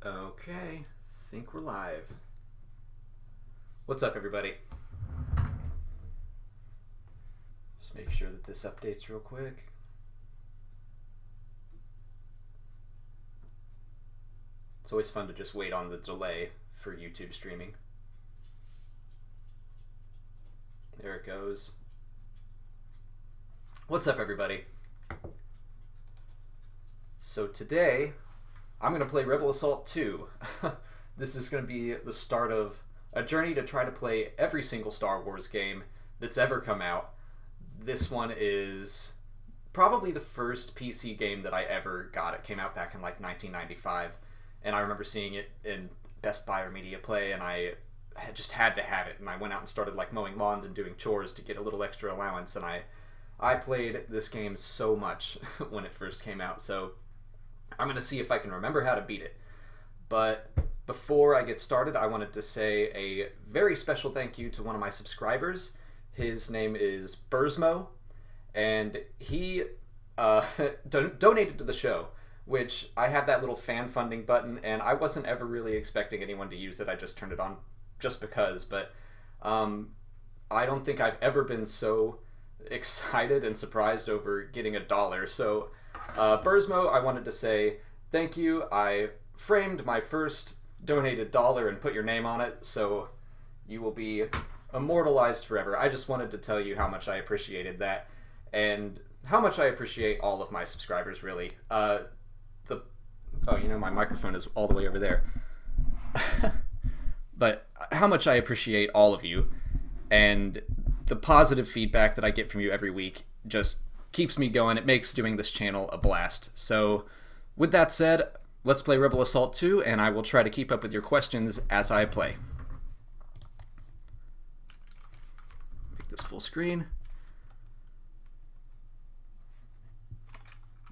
Okay, think we're live. What's up, everybody? Just make sure that this updates real quick. It's always fun to just wait on the delay for YouTube streaming. There it goes. What's up, everybody? So today, I'm going to play Rebel Assault 2. This is going to be the start of a journey to try to play every single Star Wars game that's ever come out. This one is probably the first PC game that I ever got. It came out back in like 1995, and I remember seeing it in Best Buy or Media Play, and I just had to have it. And I went out and started like mowing lawns and doing chores to get a little extra allowance, and I played this game so much when it first came out, so I'm going to see if I can remember how to beat it. But before I get started, I wanted to say a very special thank you to one of my subscribers. His name is Burzmo, and he donated to the show, which I have that little fan funding button, and I wasn't ever really expecting anyone to use it. I just turned it on just because, but I don't think I've ever been so excited and surprised over getting $1. So Burzmo, I wanted to say thank you. I framed my first donated $1 and put your name on it, so you will be immortalized forever. I just wanted to tell you how much I appreciated that, and how much I appreciate all of my subscribers, really. My microphone is all the way over there. But how much I appreciate all of you, and the positive feedback that I get from you every week just keeps me going. It makes doing this channel a blast. So with that said, let's play Rebel Assault 2, and I will try to keep up with your questions as I play. Make this full screen.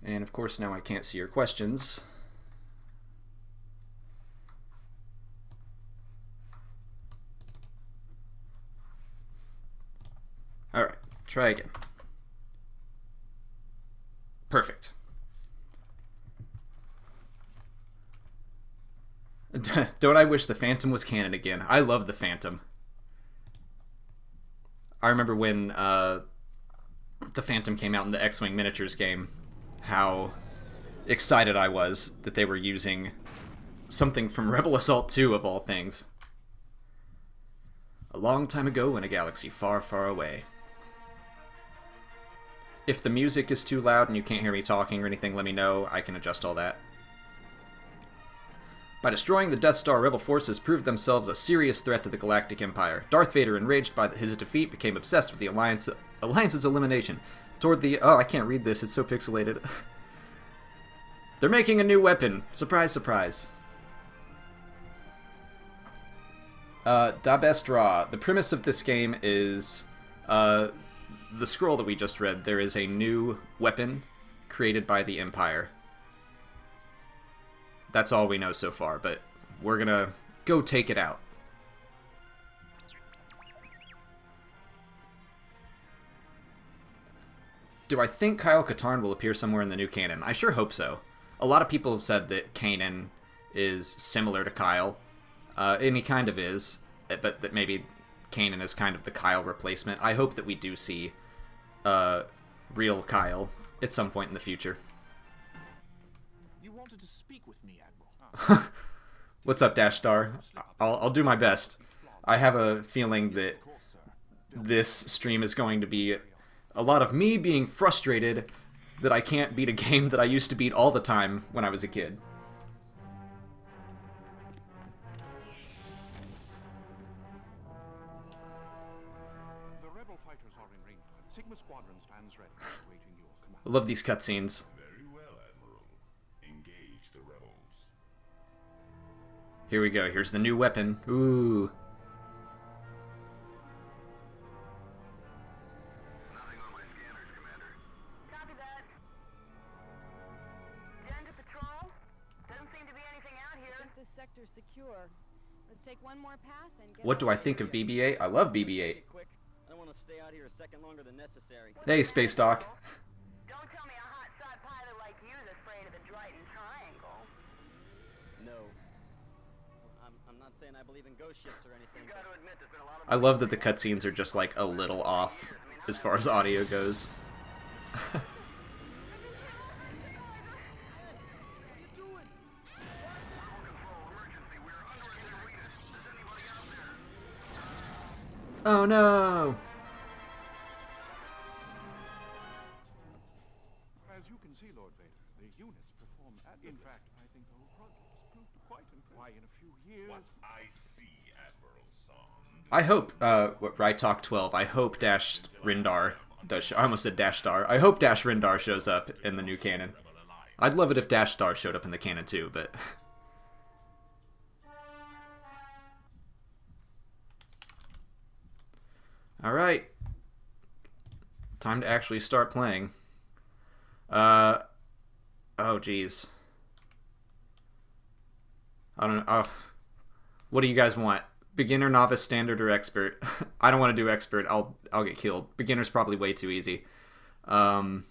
And of course now I can't see your questions. Alright, try again. Perfect. Don't I wish the Phantom was canon again? I love the Phantom. I remember when the Phantom came out in the X-Wing miniatures game, how excited I was that they were using something from Rebel Assault 2 of all things. A long time ago in a galaxy far, far away. If the music is too loud and you can't hear me talking or anything, let me know. I can adjust all that. By destroying the Death Star, Rebel forces proved themselves a serious threat to the Galactic Empire. Darth Vader, enraged by his defeat, became obsessed with the Alliance's elimination. Toward the... Oh, I can't read this. It's so pixelated. They're making a new weapon. Surprise, surprise. Dabestra. The premise of this game is... the scroll that we just read, there is a new weapon created by the Empire. That's all we know so far, but we're gonna go take it out. Do I think Kyle Katarn will appear somewhere in the new canon? I sure hope so. A lot of people have said that Kanan is similar to Kyle, and he kind of is, but that maybe Kanan is kind of the Kyle replacement. I hope that we do see real Kyle at some point in the future. You wanted to speak with me, Admiral. What's up, Dash Star? I'll do my best. I have a feeling that this stream is going to be a lot of me being frustrated that I can't beat a game that I used to beat all the time when I was a kid. I love these cutscenes. Very well, Admiral. Engage the rebels. Here we go. Here's the new weapon. Ooh. Nothing on my scanners, Commander. Copy that. Gen to patrol? Doesn't seem to be anything out here. I think this sector's secure. Let's take one more path and get What do I think of BB-8? I love BB-8. Quick. I don't want to stay out here a second longer than necessary. Hey, Space Doc. Don't tell me a hotshot pilot like you is afraid of the Dryden Triangle. No. believe in ghost ships or anything. Got to admit, there's been a lot of I love that the cutscenes are just like a little off as far as audio goes. Oh no! As you can see, Lord Vader, the units perform admirably. In fact, I think the whole project has proved quite impressive. Why, in a few years... What I see, Admiral Song. I hope, Right Talk 12, I hope Dash Rindar does I almost said Dash Star. I hope Dash Rindar shows up in the new canon. I'd love it if Dash Star showed up in the canon too, but... Alright. Time to actually start playing. Oh, jeez. I don't know. Oh. What do you guys want? Beginner, novice, standard, or expert? I don't want to do expert. I'll get killed. Beginner's probably way too easy. I'll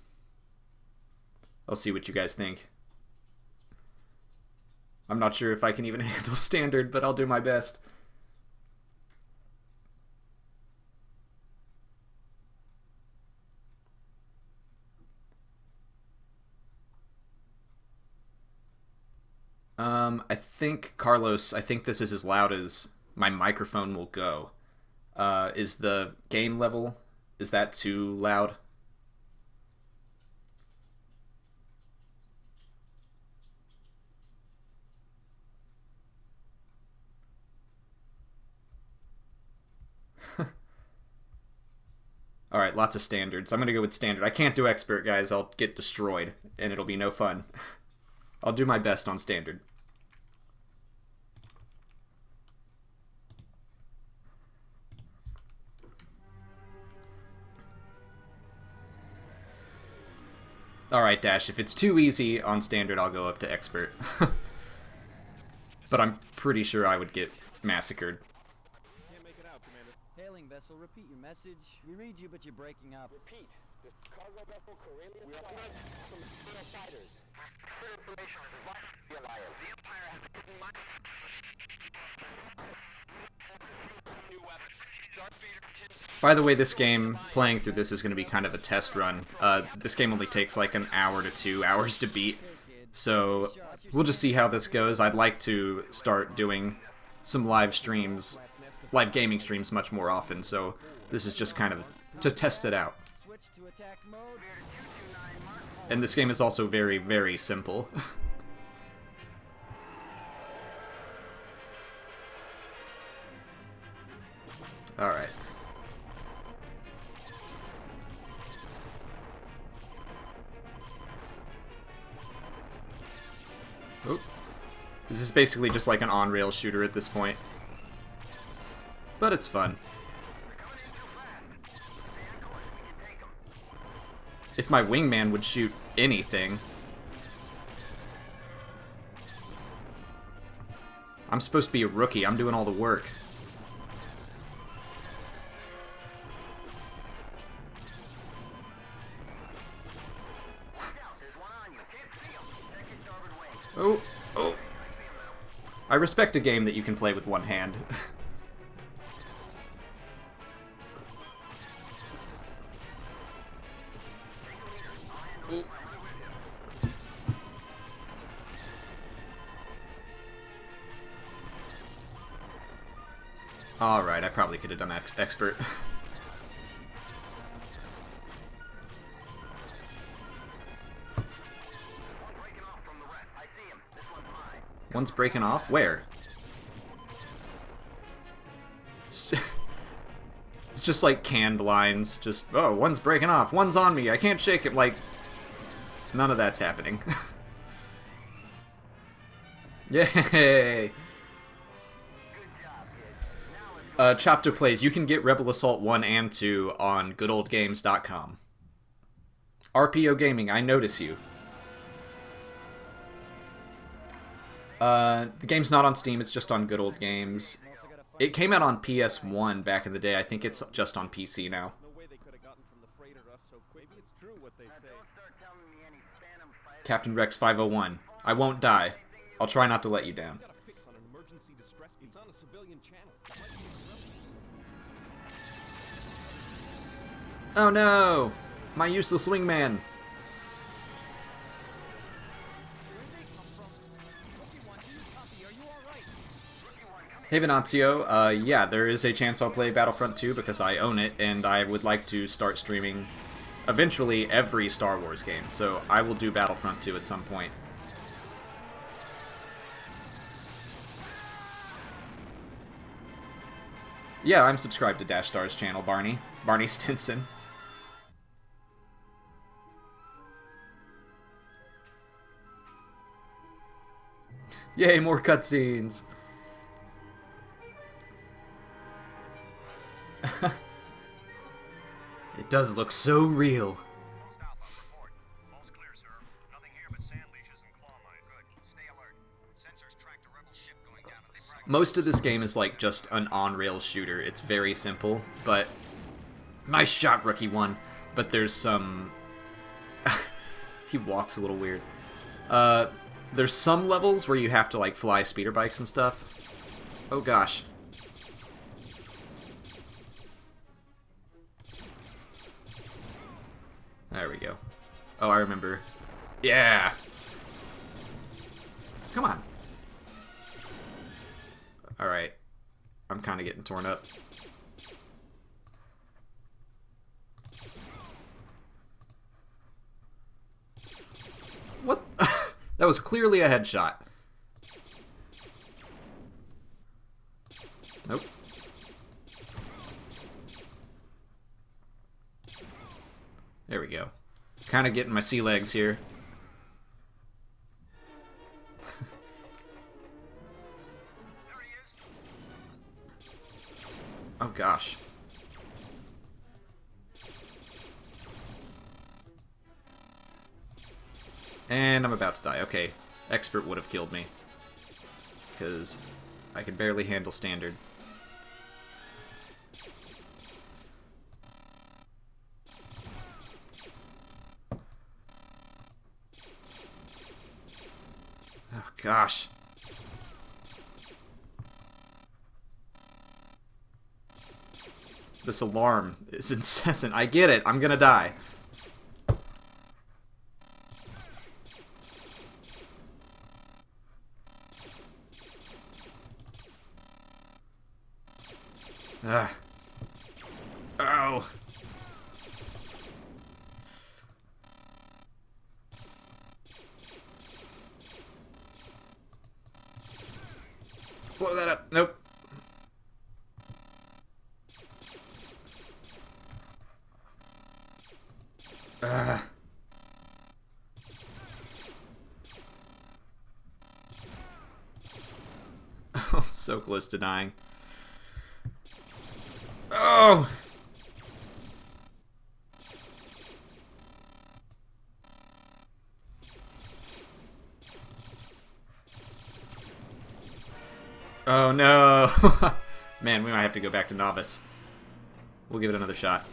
see what you guys think. I'm not sure if I can even handle standard, but I'll do my best. I think, Carlos, I think this is as loud as my microphone will go. Is the game level, is that too loud? Alright, lots of standards. I'm gonna go with standard. I can't do expert, guys. I'll get destroyed, and it'll be no fun. I'll do my best on standard. Alright, Dash, if it's too easy on standard, I'll go up to expert. But I'm pretty sure I would get massacred. Can't make it out, Commander. Hailing vessel, repeat your message. We read you, but you're breaking up. Repeat. This cargo vessel, Corellian. We are from the Imperial fighters. clear information on the Alliance. The Empire has hidden my... new weapon. By the way, this game, playing through this is going to be kind of a test run. This game only takes like an hour to 2 hours to beat, so we'll just see how this goes. I'd like to start doing some live streams, live gaming streams much more often, so this is just kind of to test it out. And this game is also very, very simple. Alright. Oh. This is basically just like an on-rail shooter at this point. But it's fun. If my wingman would shoot anything. I'm supposed to be a rookie. I'm doing all the work. Oh, oh. I respect a game that you can play with one hand. Alright, I probably could have done expert. One's breaking off? Where? It's just like canned lines. Just, oh, one's breaking off. One's on me. I can't shake it. Like, none of that's happening. Yay! Chapter plays. You can get Rebel Assault 1 and 2 on goodoldgames.com. RPO Gaming, I notice you. The game's not on Steam, it's just on Good Old Games. It came out on PS1 back in the day. I think it's just on PC now. Captain Rex 501. I won't die. I'll try not to let you down. alien channel. It might be a Oh no! My useless wingman! Where'd they come from? Rookie one, do you copy? Are you alright? Hey Venanzio, yeah, there is a chance I'll play Battlefront 2 because I own it, and I would like to start streaming eventually every Star Wars game, so I will do Battlefront 2 at some point. Yeah, I'm subscribed to Dash Star's channel, Barney. Barney Stinson. Yay, more cutscenes! It does look so real. Post Alpha, report. All's clear, sir. Nothing here but sand leashes and claw mine. Good. Stay alert. Sensors tracked a rebel ship going down at the fragment. Most of this game is like just an on-rails shooter. It's very simple, but... Nice shot, Rookie One. But there's some... He walks a little weird. There's some levels where you have to like fly speeder bikes and stuff. Oh gosh. There we go. Oh, I remember. Yeah! Come on. Alright. I'm kind of getting torn up. What? That was clearly a headshot. Nope. There we go. Kind of getting my sea legs here. There he is. Oh gosh. And I'm about to die. Okay. Expert would have killed me. Because I can barely handle standard. Oh gosh. This alarm is incessant. I get it. I'm gonna die. Ugh. Oh. Blow that up. Nope. Ugh. Oh, so close to dying. Oh! Oh no! Man, we might have to go back to novice. We'll give it another shot.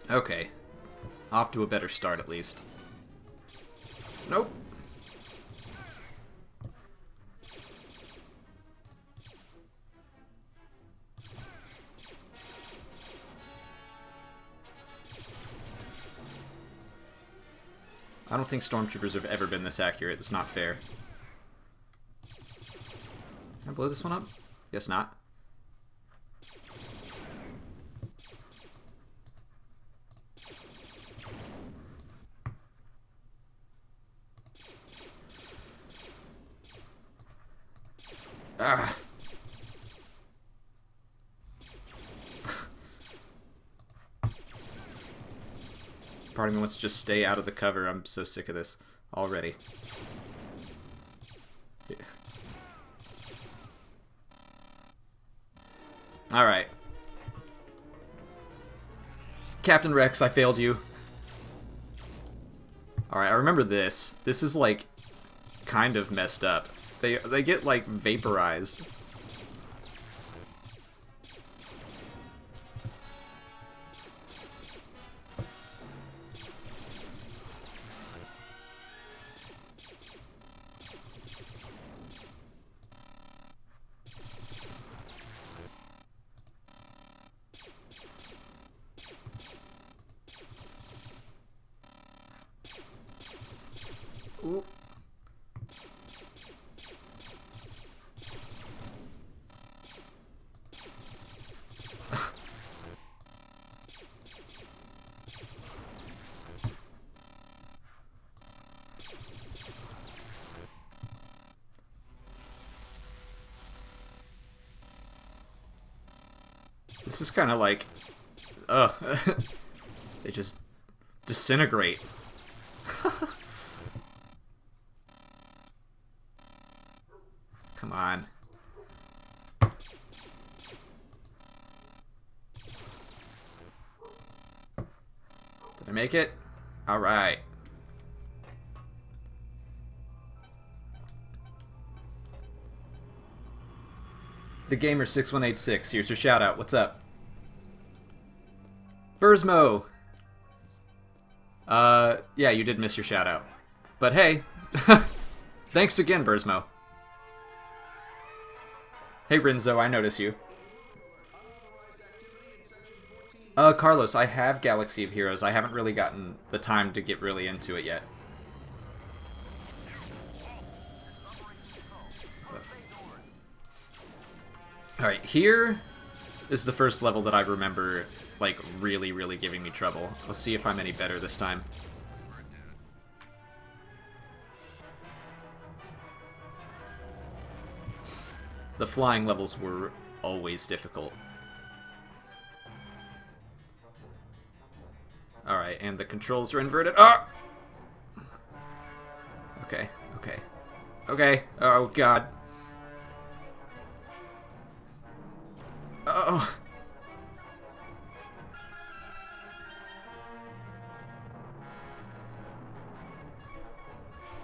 Okay. Off to a better start, at least. Nope. I don't think stormtroopers have ever been this accurate. It's not fair. Can I blow this one up? Guess not. Ah. Part of me wants to just stay out of the cover. I'm so sick of this already. Yeah. Alright. Captain Rex, I failed you. Alright, I remember this. This is, like, kind of messed up. They get, like, vaporized. Ooh. This is kind of like, they just disintegrate. Come on. Did I make it? All right. The Gamer 6186, here's your shout out. What's up? Burzmo. Yeah, you did miss your shout out. But hey, thanks again, Burzmo. Hey Rinzo, I notice you. Carlos, I have Galaxy of Heroes. I haven't really gotten the time to get really into it yet. Alright, here is the first level that I remember, like, really, really giving me trouble. Let's see if I'm any better this time. The flying levels were always difficult. Alright, and the controls are inverted. Ah! Okay, okay. Okay, oh god. Oh.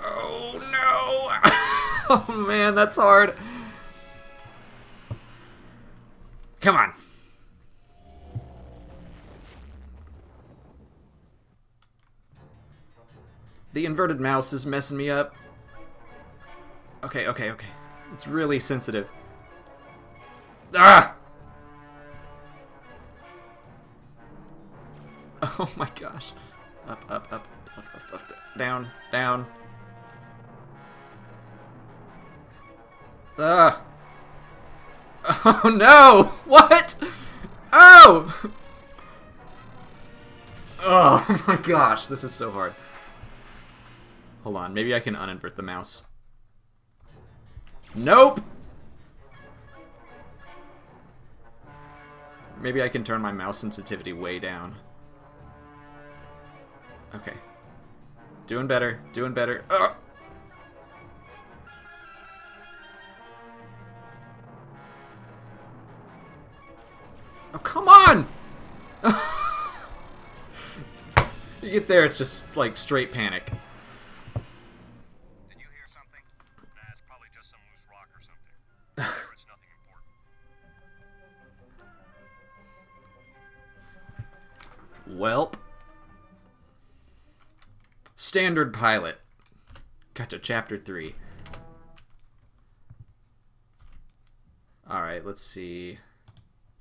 Oh no! Oh man, that's hard. Come on. The inverted mouse is messing me up. Okay, okay, okay. It's really sensitive. Ah! Oh my gosh. Up, up, up, up, down, down. Ah! Oh no! What? Oh! Oh my gosh, this is so hard. Hold on, maybe I can uninvert the mouse. Nope! Maybe I can turn my mouse sensitivity way down. Okay. Doing better, doing better. Ugh. Oh, come on! You get there, it's just, like, straight panic. Did you hear something? Nah, it's probably just some loose rock or something. Sure, it's nothing important. Welp. Standard pilot. Got to chapter 3. Alright, let's see.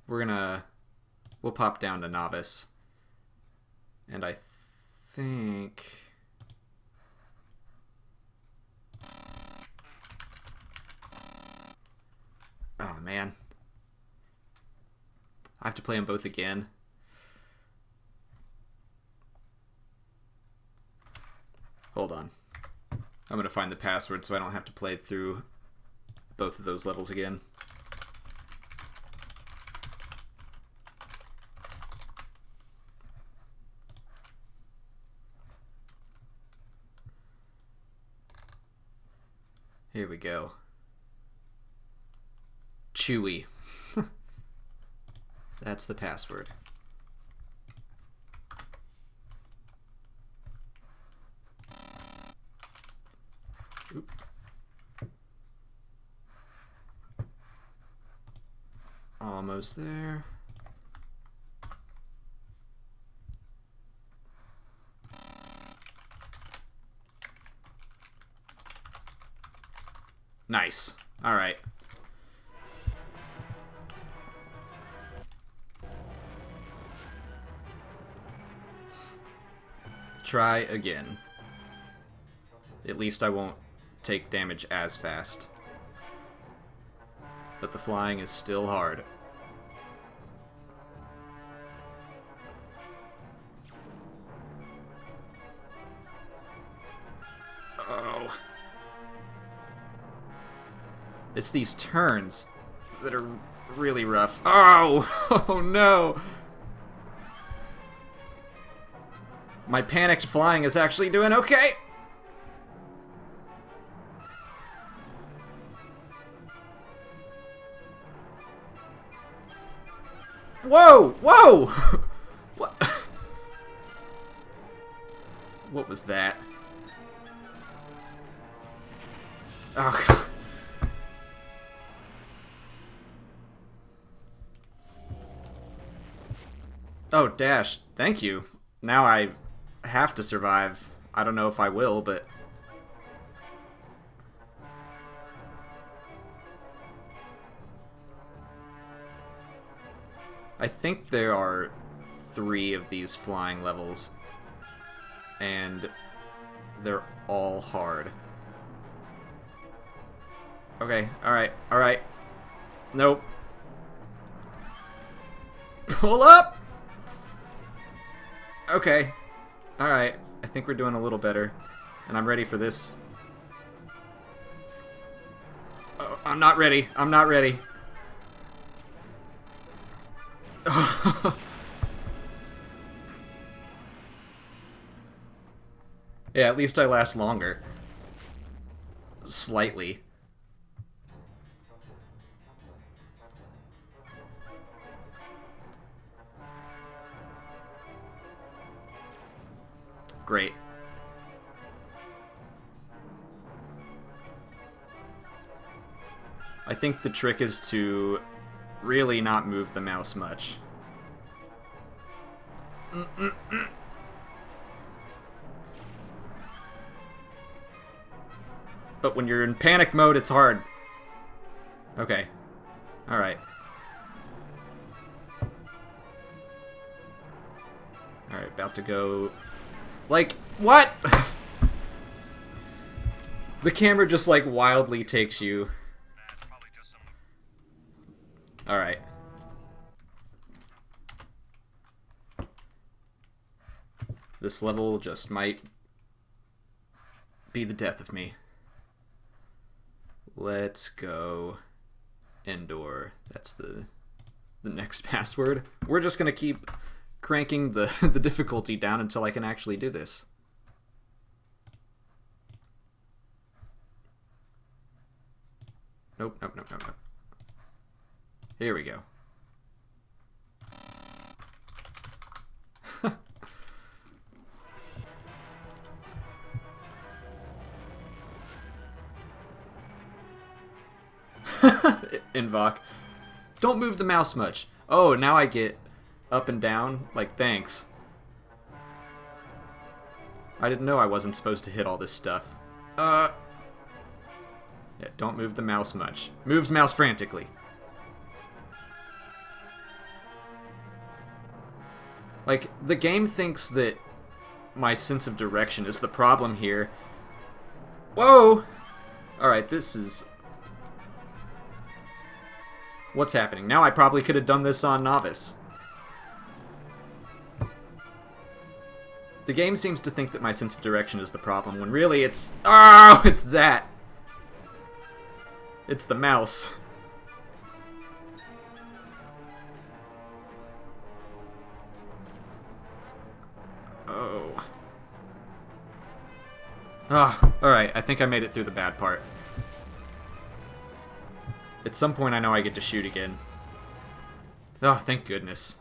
We'll pop down to novice. And I think... Oh man. I have to play them both again. Hold on. I'm going to find the password so I don't have to play through both of those levels again. Here we go. Chewy. That's the password. Oop. Almost there. Nice. All right. Try again. At least I won't take damage as fast. But the flying is still hard. Oh. It's these turns that are really rough. Oh! Oh no! My panicked flying is actually doing okay! Whoa! Whoa! What? What was that? Oh, God. Oh, Dash, thank you. Now I have to survive. I don't know if I will, but... I think there are 3 of these flying levels, and they're all hard. Okay, alright, alright. Nope. Pull up! Okay. Alright, I think we're doing a little better, and I'm ready for this. Oh, I'm not ready, I'm not ready. Yeah, at least I last longer. Slightly. Great. I think the trick is to really not move the mouse much. But when you're in panic mode, it's hard. Okay. Alright. Alright, about to go... Like, what? The camera just, like, wildly takes you. That's probably just some... Alright. This level just might be the death of me. Let's go Endor. That's the next password. We're just gonna keep cranking the difficulty down until I can actually do this. Nope, nope, nope, nope, nope. Here we go. Invoc. Don't move the mouse much. Oh, now I get up and down? Like, thanks. I didn't know I wasn't supposed to hit all this stuff. Yeah, don't move the mouse much. Moves mouse frantically. Like, the game thinks that my sense of direction is the problem here. Whoa! Alright, this is... What's happening? Now I probably could have done this on novice. The game seems to think that my sense of direction is the problem, when really it's... Oh, it's that! It's the mouse. Oh. Ah, alright, I think I made it through the bad part. At some point I know I get to shoot again. Oh, thank goodness.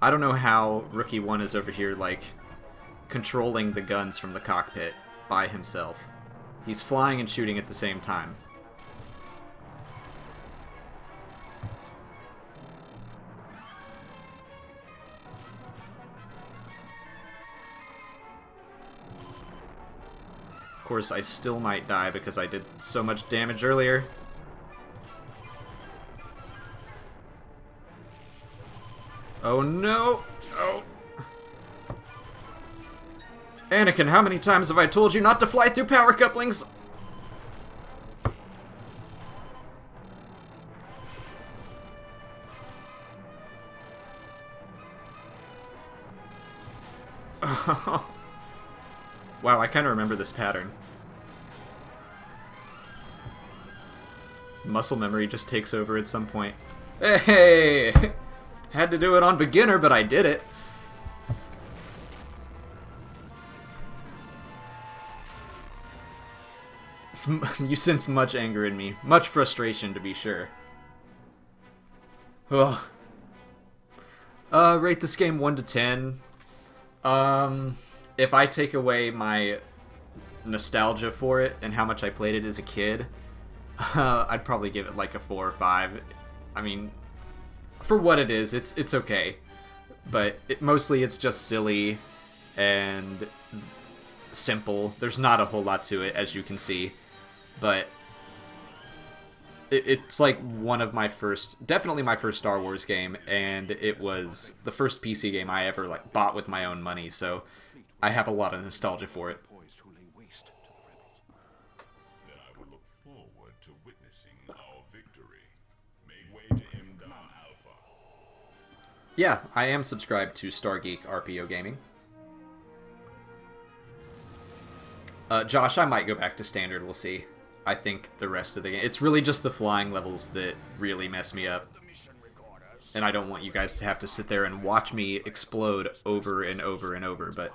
I don't know how Rookie 1 is over here, like, controlling the guns from the cockpit by himself. He's flying and shooting at the same time. Of course, I still might die because I did so much damage earlier. Oh no! Oh! Anakin, how many times have I told you not to fly through power couplings? Wow, I kind of remember this pattern. Muscle memory just takes over at some point. Hey! Had to do it on beginner, but I did it. You sense much anger in me. Much frustration, to be sure. Ugh. Rate this game 1 to 10. If I take away my nostalgia for it and how much I played it as a kid, I'd probably give it like a 4 or 5. I mean, for what it is, it's okay. But mostly it's just silly and simple. There's not a whole lot to it, as you can see. But it's like one of my first, definitely my first Star Wars game, and it was the first PC game I ever like bought with my own money, so I have a lot of nostalgia for it. Poised to lay waste to the rebels. Then I will look forward to witnessing our victory. Make way to Endor Alpha. Yeah, I am subscribed to Stargeek RPO Gaming. Josh, I might go back to standard, we'll see. I think the rest of the game, it's really just the flying levels that really mess me up. And I don't want you guys to have to sit there and watch me explode over and over and over, but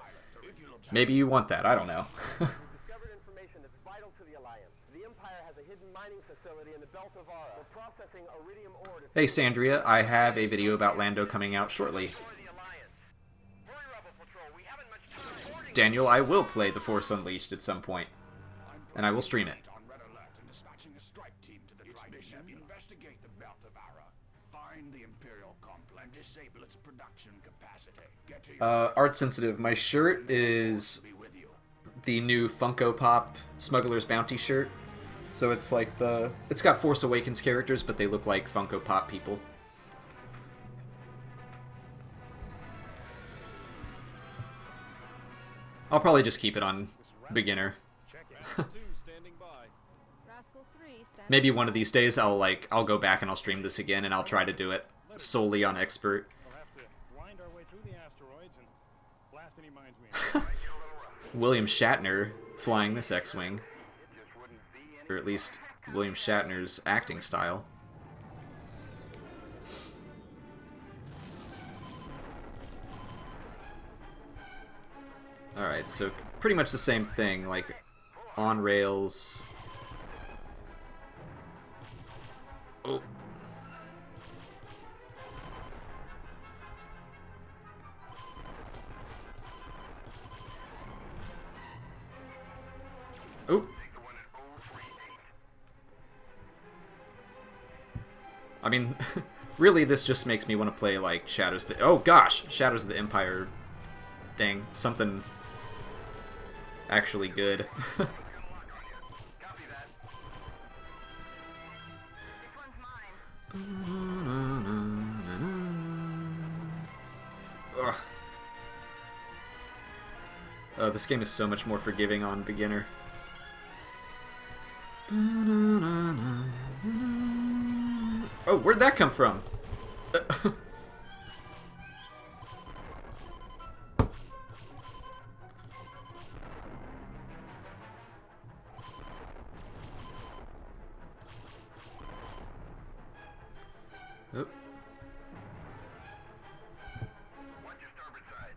maybe you want that, I don't know. Discovered information that's vital to the Alliance. The Empire has a hidden mining facility in the belt of Ara. We're processing iridium ore to... Hey Sandria, I have a video about Lando coming out shortly. Daniel, I will play The Force Unleashed at some point, and I will stream it. On red alert and dispatching a strike team to the mission. Investigate the belt of Ara. Find the Imperial complex. Disable its production capacity. Get to your Art sensitive, my shirt is the new Funko Pop Smuggler's Bounty shirt. So it's like it's got Force Awakens characters, but they look like Funko Pop people. I'll probably just keep it on beginner. Standing by. Rascal 3, stand Maybe one of these days I'll go back and I'll stream this again and I'll try to do it solely on expert. We'll have to wind our way through the asteroids and blast any mines we have. William Shatner flying this X-Wing. Or at least William Shatner's acting style. Alright, so pretty much the same thing, like on rails. Oh. Oh. I mean, really this just makes me want to play like Shadows of the... Oh gosh! Shadows of the Empire. Dang, something actually good. Ugh. Oh, this game is so much more forgiving on beginner. Oh, where'd that come from? Oh. Watch your starboard side.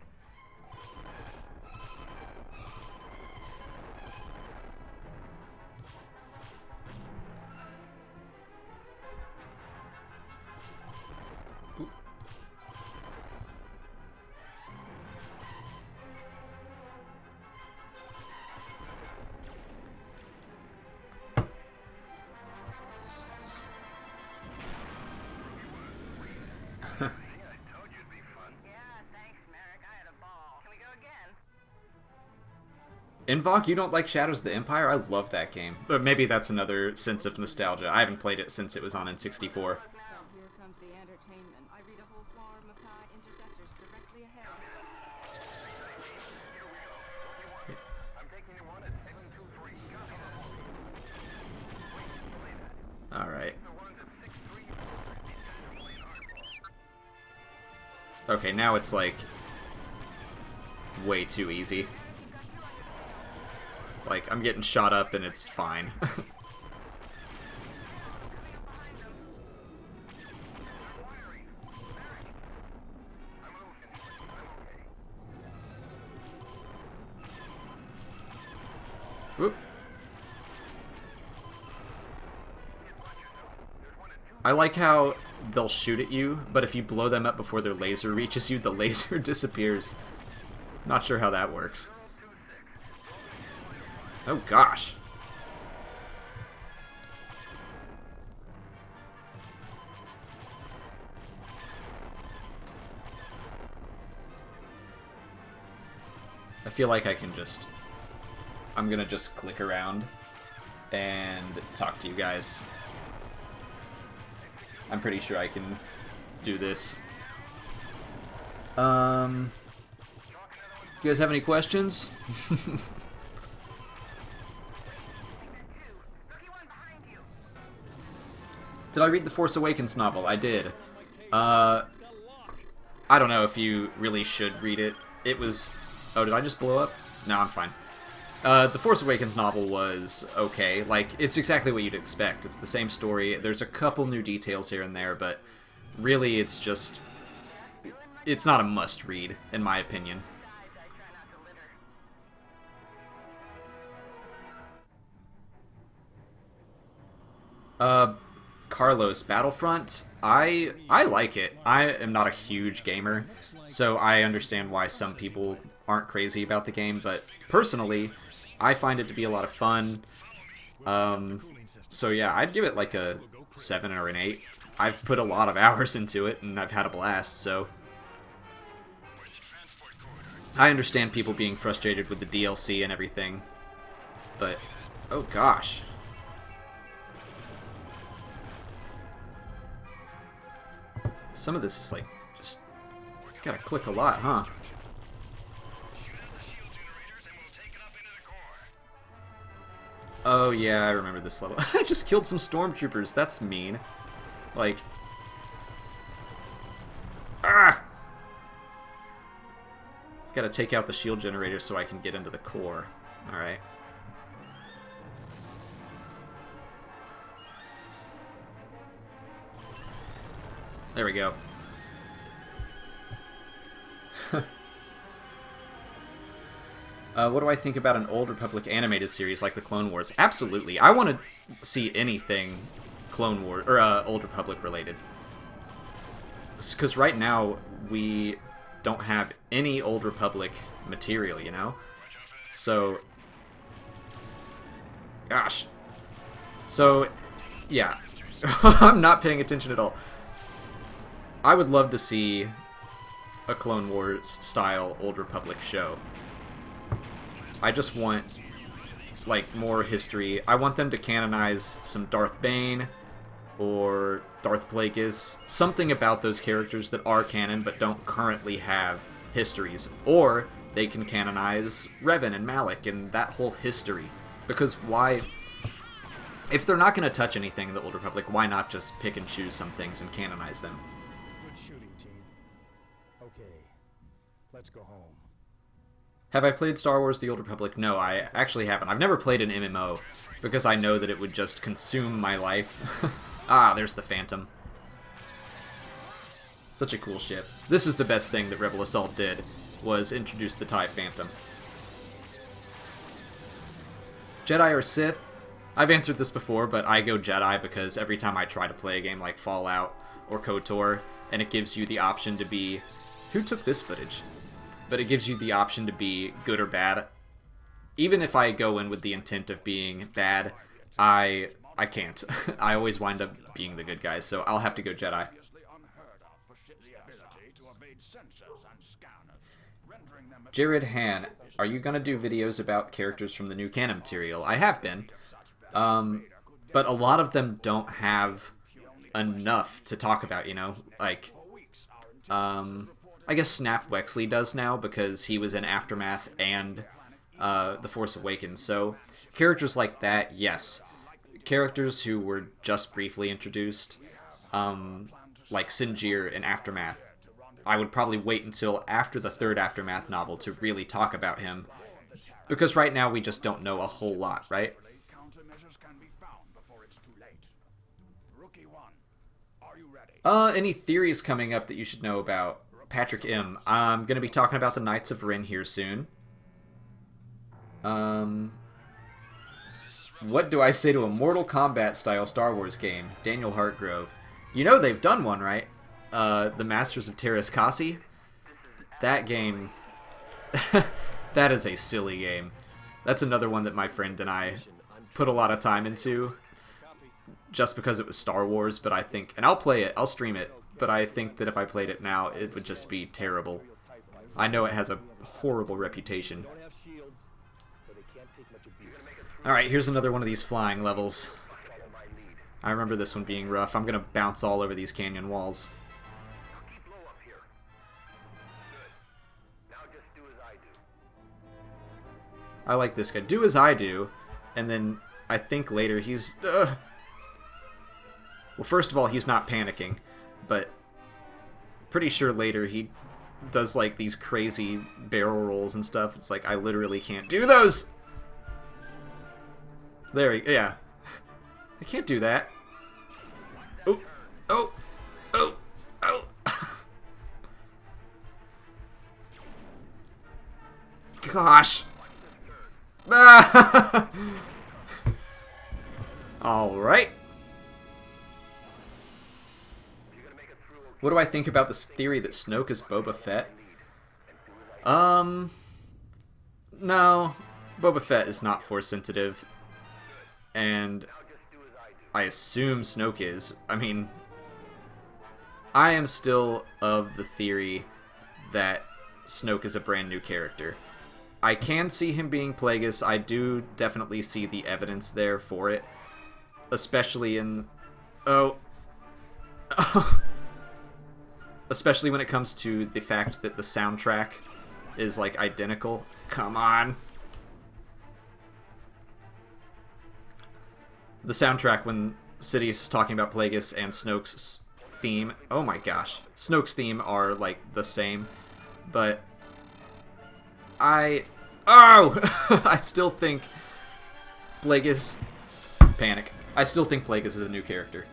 thanks, Merrick. I had a ball. Can we go again? Invok, you don't like Shadows of the Empire? I love that game. But maybe that's another sense of nostalgia. I haven't played it since it was on N64. So here comes the entertainment. I read a whole swarm of TIE interceptors directly ahead. I'm taking you on at 723. Alright. The ones at 63. Okay, now it's like way too easy. Like, I'm getting shot up and it's fine. Whoop. I like how they'll shoot at you, but if you blow them up before their laser reaches you, the laser disappears. Not sure how that works. Oh gosh. I feel like I can just... I'm gonna just click around and talk to you guys. I'm pretty sure I can do this. You guys have any questions? Did I read the Force Awakens novel? I did. I don't know if you really should read it. It was... Oh, did I just blow up? No, I'm fine. The Force Awakens novel was okay. Like, it's exactly what you'd expect. It's the same story. There's a couple new details here and there, but really it's just... It's not a must-read, in my opinion. Carlos, Battlefront, I like it. I am not a huge gamer, so I understand why some people aren't crazy about the game, but personally, I find it to be a lot of fun. So yeah, I'd give it like a 7 or an 8. I've put a lot of hours into it, and I've had a blast, so... I understand people being frustrated with the DLC and everything, but... Oh gosh. Some of this is like, just gotta click a lot, huh? Oh yeah, I remember this level. I just killed some stormtroopers, that's mean. Like... Ah! I've gotta take out the shield generator so I can get into the core. Alright. There we go. What do I think about an Old Republic animated series like the Clone Wars? Absolutely. I want to see anything Clone War or Old Republic related. Because right now we don't have any Old Republic material, you know? So... Gosh. So, yeah. I'm not paying attention at all. I would love to see a Clone Wars style Old Republic show. I just want, like, more history. I want them to canonize some Darth Bane or Darth Plagueis. Something about those characters that are canon but don't currently have histories. Or they can canonize Revan and Malak and that whole history. Because why... If they're not going to touch anything in the Old Republic, why not just pick and choose some things and canonize them? Good shooting, team. Okay, let's go home. Have I played Star Wars The Old Republic? No, I actually haven't. I've never played an MMO, because I know that it would just consume my life. Ah, there's the Phantom. Such a cool ship. This is the best thing that Rebel Assault did, was introduce the TIE Phantom. Jedi or Sith? I've answered this before, but I go Jedi because every time I try to play a game like Fallout or KOTOR, and it gives you the option to be... Who took this footage? But it gives you the option to be good or bad. Even if I go in with the intent of being bad, I can't. I always wind up being the good guy, so I'll have to go Jedi. Unheard of for the made sensors and scanners, rendering them Jared Han, are you gonna do videos about characters from the new canon material? I have been, but a lot of them don't have enough to talk about. You know, like, I guess Snap Wexley does now because he was in Aftermath and The Force Awakens. So characters like that, yes. Characters who were just briefly introduced, like Sinjir in Aftermath, I would probably wait until after the third Aftermath novel to really talk about him, because right now we just don't know a whole lot, right? countermeasures can be found before it's too late. Rookie 1, are you ready? Any theories coming up that you should know about? Patrick M. I'm going to be talking about the Knights of Ren here soon. What do I say to a Mortal Kombat style Star Wars game? Daniel Hartgrove. You know they've done one, right? The Masters of Terras Kasi. That game... that is a silly game. That's another one that my friend and I put a lot of time into, just because it was Star Wars, but I think... And I'll play it, I'll stream it, but I think that if I played it now, it would just be terrible. I know it has a horrible reputation. Alright, here's another one of these flying levels. I remember this one being rough. I'm gonna bounce all over these canyon walls. Keep low up here. Good. Now just do as I do. I like this guy. Do as I do, and then I think later he's... Well, first of all, he's not panicking, but pretty sure later he does, like, these crazy barrel rolls and stuff. It's like, I literally can't do those! There he... Yeah. I can't do that. Oh! Oh! Oh! Oh! Gosh! Alright. What do I think about this theory that Snoke is Boba Fett? No. Boba Fett is not Force sensitive. And I assume Snoke is. I mean, I am still of the theory that Snoke is a brand new character. I can see him being Plagueis. I do definitely see the evidence there for it. Especially in... Oh. Especially when it comes to the fact that the soundtrack is, like, identical. Come on. The soundtrack when Sidious is talking about Plagueis and Snoke's theme... Oh my gosh. Snoke's theme are, like, the same. But... Oh! I still think Plagueis... Panic. I still think Plagueis is a new character.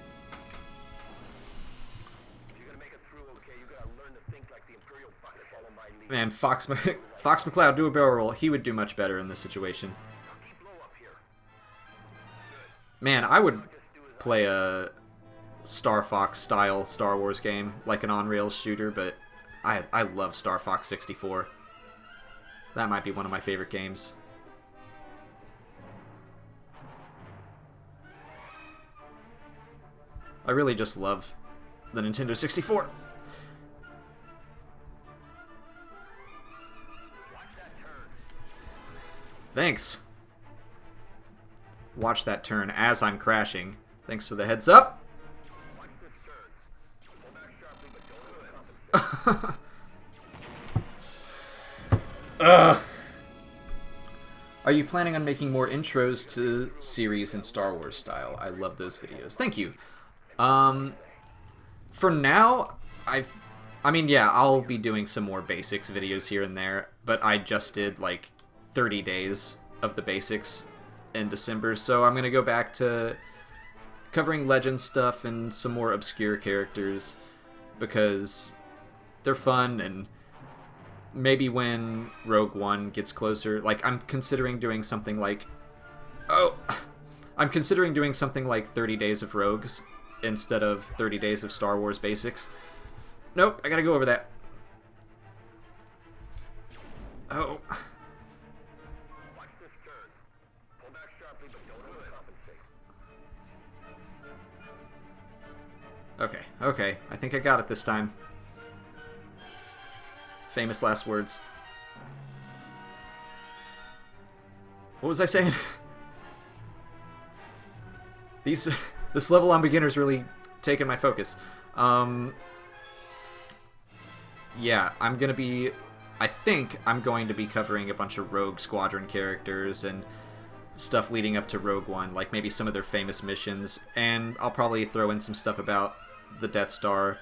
Man, Fox McCloud, do a barrel roll. He would do much better in this situation. Man, I would play a Star Fox style Star Wars game, like an on-rails shooter, but I love Star Fox 64. That might be one of my favorite games. I really just love the Nintendo 64. Thanks. Watch that turn as I'm crashing. Thanks for the heads up. Ugh. Are you planning on making more intros to series in Star Wars style? I love those videos. Thank you. For now, I mean, yeah, I'll be doing some more basics videos here and there, but I just did, like, 30 days of the basics in December, so I'm gonna go back to covering legend stuff and some more obscure characters because they're fun, and maybe when Rogue One gets closer, like, I'm considering doing something like 30 days of Rogues instead of 30 days of Star Wars basics. Nope, I gotta go over that. Oh. Okay, I think I got it this time. Famous last words. What was I saying? This level on beginner's really taking my focus. Yeah, I think I'm going to be covering a bunch of Rogue Squadron characters and stuff leading up to Rogue One, like maybe some of their famous missions, and I'll probably throw in some stuff about the Death Star,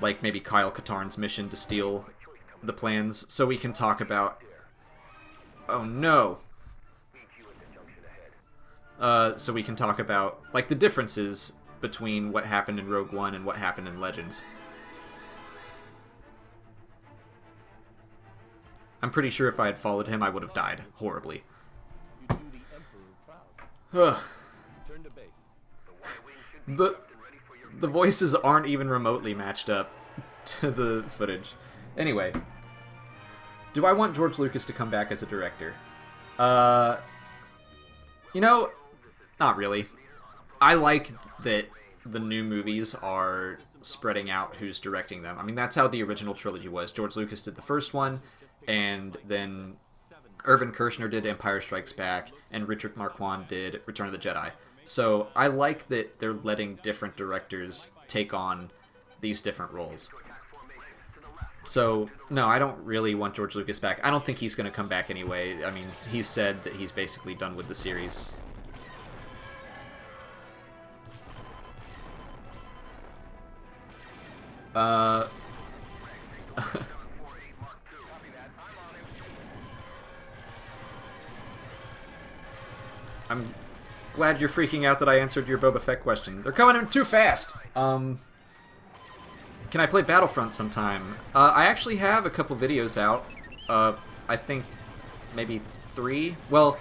like maybe Kyle Katarn's mission to steal the plans, so we can talk about... Oh no! So we can talk about, like, the differences between what happened in Rogue One and what happened in Legends. I'm pretty sure if I had followed him, I would have died horribly. You do the Emperor proud. Ugh. Turn to base. The voices aren't even remotely matched up to the footage. Anyway, do I want George Lucas to come back as a director? You know, not really. I like that the new movies are spreading out who's directing them. I mean, that's how the original trilogy was. George Lucas did the first one, and then Irvin Kershner did Empire Strikes Back, and Richard Marquand did Return of the Jedi. So I like that they're letting different directors take on these different roles. So, no, I don't really want George Lucas back. I don't think he's going to come back anyway. I mean, he's said that he's basically done with the series. I'm glad you're freaking out that I answered your Boba Fett question. They're coming in too fast! Can I play Battlefront sometime? I actually have a couple videos out. I think maybe 3. Well,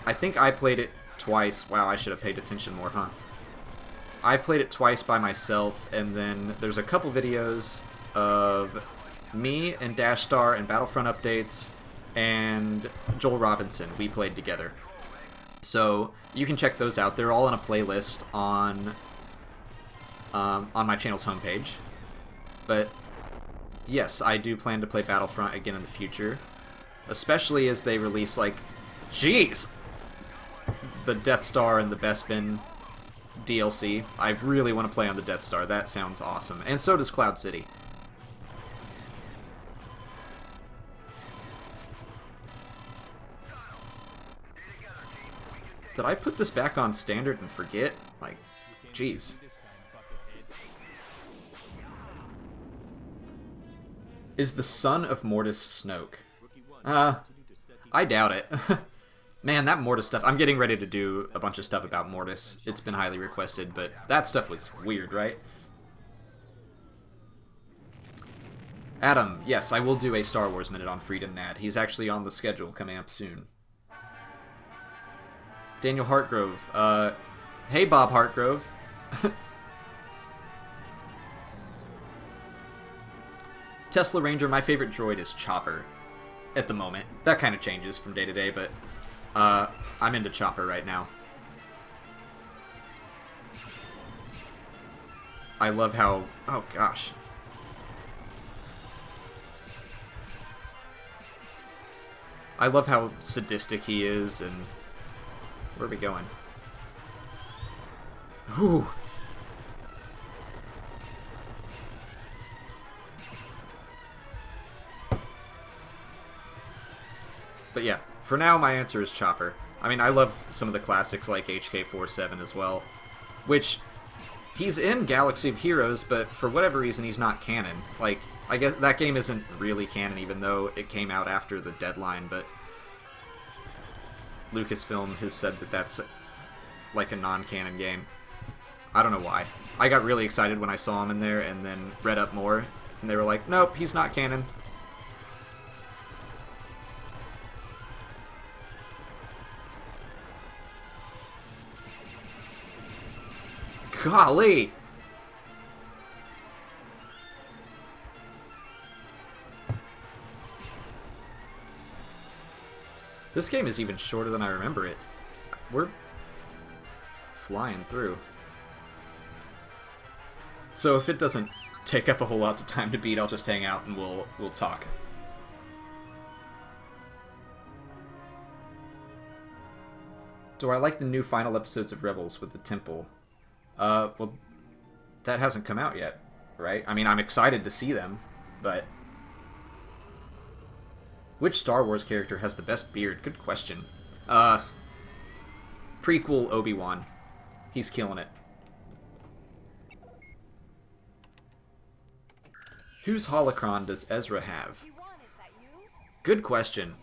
I think I played it twice. Wow, I should have paid attention more, huh? I played it twice by myself, and then there's a couple videos of me and Dash Star and Battlefront updates, and Joel Robinson. We played together. So you can check those out. They're all on a playlist on my channel's homepage. But yes, I do plan to play Battlefront again in the future, especially as they release, like, jeez, the Death Star and the Bespin DLC. I really want to play on the Death Star. That sounds awesome. And so does Cloud City. Did I put this back on standard and forget? Like, jeez. Is the son of Mortis Snoke? I doubt it. Man, that Mortis stuff. I'm getting ready to do a bunch of stuff about Mortis. It's been highly requested, but that stuff was weird, right? Adam, yes, I will do a Star Wars Minute on Freedom Nad. He's actually on the schedule coming up soon. Daniel Hartgrove. Hey, Bob Hartgrove. Tesla Ranger, my favorite droid is Chopper. At the moment. That kind of changes from day to day, but I'm into Chopper right now. I love how... Oh, gosh. I love how sadistic he is, and... Where are we going? Whew. But yeah, for now my answer is Chopper. I mean, I love some of the classics like HK-47 as well, which he's in Galaxy of Heroes, but for whatever reason he's not canon. Like, I guess that game isn't really canon even though it came out after the deadline, but Lucasfilm has said that that's like a non-canon game. I don't know why. I got really excited when I saw him in there and then read up more, and they were like, nope, he's not canon. Golly! This game is even shorter than I remember it. We're flying through. So if it doesn't take up a whole lot of time to beat, I'll just hang out and we'll talk. Do I like the new final episodes of Rebels with the temple? Well, that hasn't come out yet, right? I mean, I'm excited to see them, but... Which Star Wars character has the best beard? Good question. Prequel Obi-Wan. He's killing it. Whose holocron does Ezra have? Good question.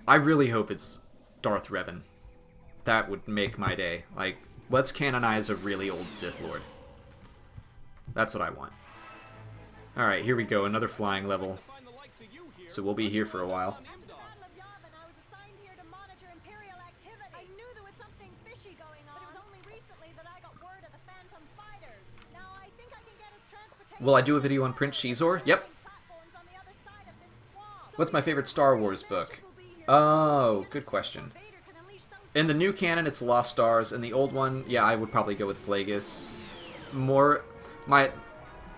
I really hope it's Darth Revan. That would make my day. Like, let's canonize a really old Sith Lord. That's what I want. Alright, here we go. Another flying level. So we'll be here for a while. After the Battle of Yavin, I was assigned here to monitor Imperial activity. I knew there was something fishy going on, but it was only recently that I got word of the Phantom Fighters. Now I think I can get his transportation. Will I do a video on Prince Shizor? Yep. Platforms on the other side of this swamp. What's my favorite Star Wars book? Oh, good question. Vader can unleash some In the new canon, it's Lost Stars. In the old one, yeah, I would probably go with Plagueis.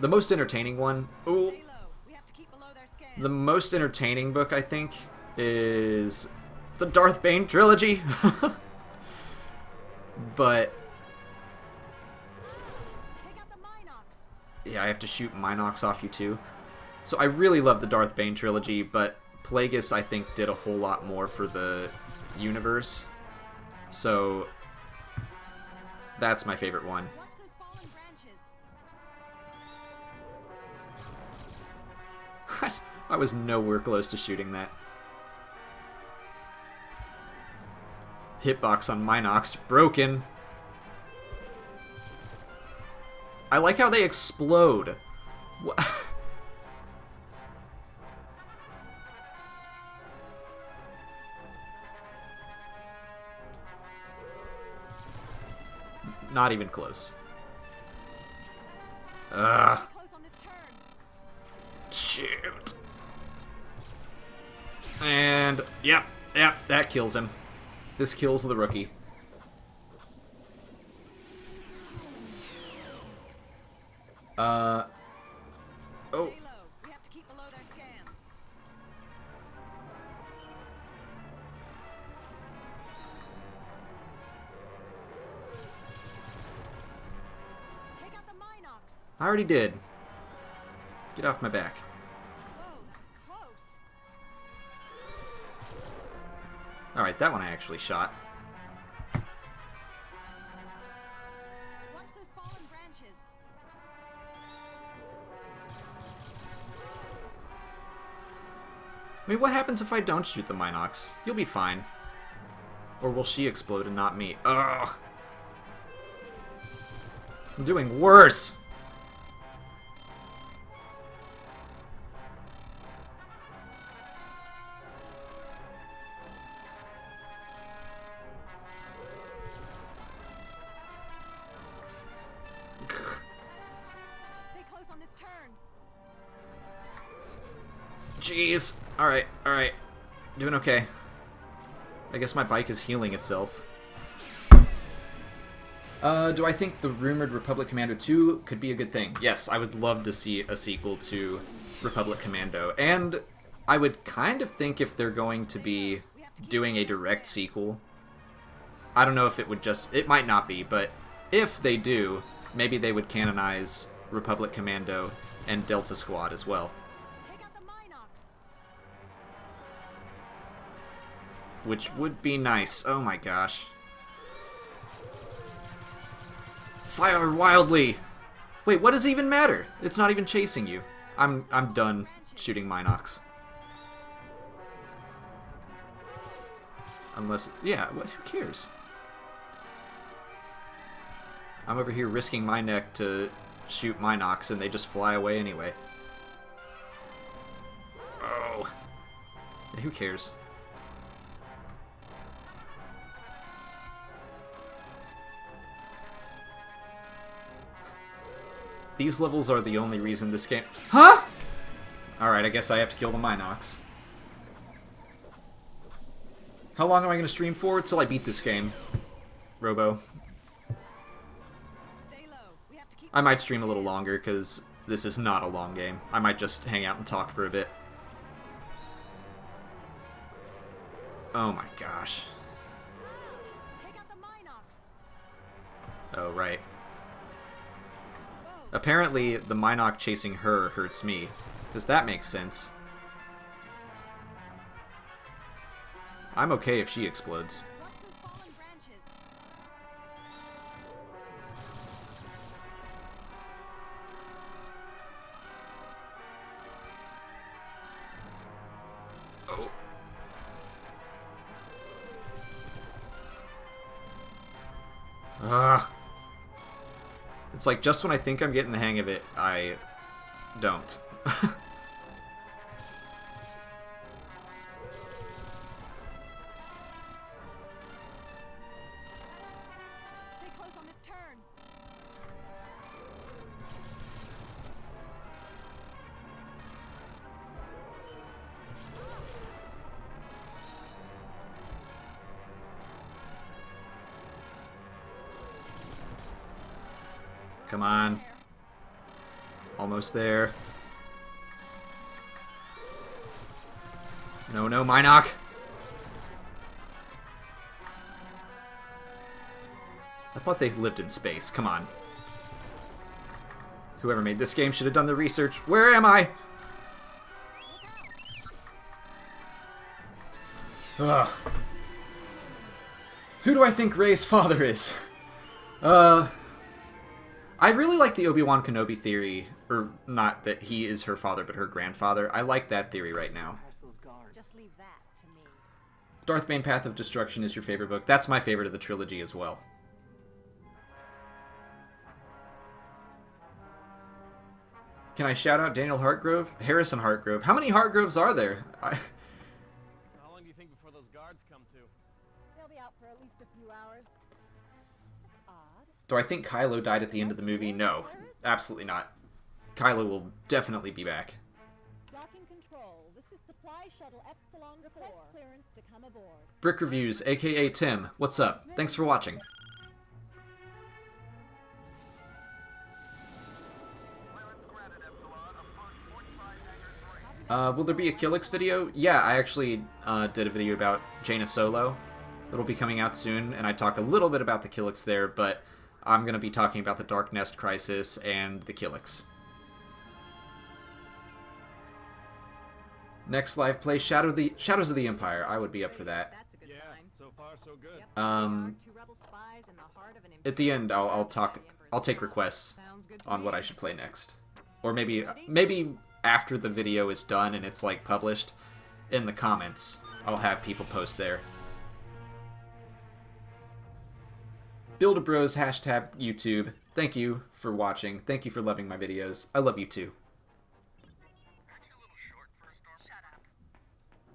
The most entertaining one. Ooh, Stay low. We have to keep below their scan. the most entertaining book, I think, is the Darth Bane trilogy. But Take out the Minox. yeah, I have to shoot Minox off you too. So I really love the Darth Bane trilogy, but Plagueis, I think, did a whole lot more for the universe. So that's my favorite one. Watch those fallen branches. I was nowhere close to shooting that. Hitbox on Minox broken. I like how they explode. Wha- Not even close. Ugh. Close on this turn. Shoot. And, yep, that kills him. This kills the rookie. Oh, Stay low. We have to keep below their scan. Take out the Minox. I already did. Get off my back. Whoa, close. Alright, that one I actually shot. Watch those fallen branches. I mean, what happens if I don't shoot the Minox? You'll be fine. Or will she explode and not me? Ugh. I'm doing worse! Stay close on this turn. Jeez. Alright. Doing okay. I guess my bike is healing itself. Do I think the rumored Republic Commando 2 could be a good thing? Yes, I would love to see a sequel to Republic Commando. And I would kind of think if they're going to be doing a direct sequel, I don't know if it would just... It might not be, but if they do, maybe they would canonize Republic Commando and Delta Squad as well. Take out the Minox. Which would be nice. Oh my gosh. Fire wildly! Wait, what does it even matter? It's not even chasing you. I'm done shooting Minox. Unless... Yeah, who cares? I'm over here risking my neck to shoot Minox and they just fly away anyway. Oh. Yeah, who cares? These levels are the only reason this game... Huh?! Alright, I guess I have to kill the Minox. How long am I going to stream for? Till I beat this game. Robo. Stay low. We have to keep I might stream a little longer, because this is not a long game. I might just hang out and talk for a bit. Oh my gosh. Take out the Minox. Oh, right. Apparently, the Minoc chasing her hurts me. Does that make sense? I'm okay if she explodes. Watch those fallen branches. Oh. Ugh. It's like just when I think I'm getting the hang of it, I don't. Stay close on this turn. Come on. Almost there. No, no, Minoc! I thought they lived in space. Come on. Whoever made this game should have done the research. Where am I? Ugh. Who do I think Rey's father is? I really like the Obi-Wan Kenobi theory, or not that he is her father, but her grandfather. I like that theory right now. Just leave that to me. Darth Bane Path of Destruction is your favorite book. That's my favorite of the trilogy as well. Can I shout out Daniel Hartgrove? Harrison Hartgrove. How many Hartgroves are there? How long do you think before those guards come to? They'll be out for at least a few hours. Odd. Do I think Kylo died at the end of the movie? No. Absolutely not. Kylo will definitely be back. Docking control. This is supply shuttle Epsilon 4. Clearance to come aboard. Brick Reviews, aka Tim. What's up? Thanks for watching. Will there be a Killix video? Yeah, I actually did a video about Jaina Solo. It'll be coming out soon, and I talk a little bit about the Killix there, but I'm going to be talking about the Dark Nest Crisis and the Killix. Next live play, Shadows of the Empire. I would be up for that. That's a good Yeah, sign. so far so good. Yep. Two rebel spies in the heart of an At the end, I'll take requests Sounds good to on me. what I should play next, or maybe after the video is done and it's like published, in the comments I'll have people post there. Build-A-Bros hashtag YouTube. Thank you for watching. Thank you for loving my videos. I love you too. Aren't you a little short for a storm? Shut up.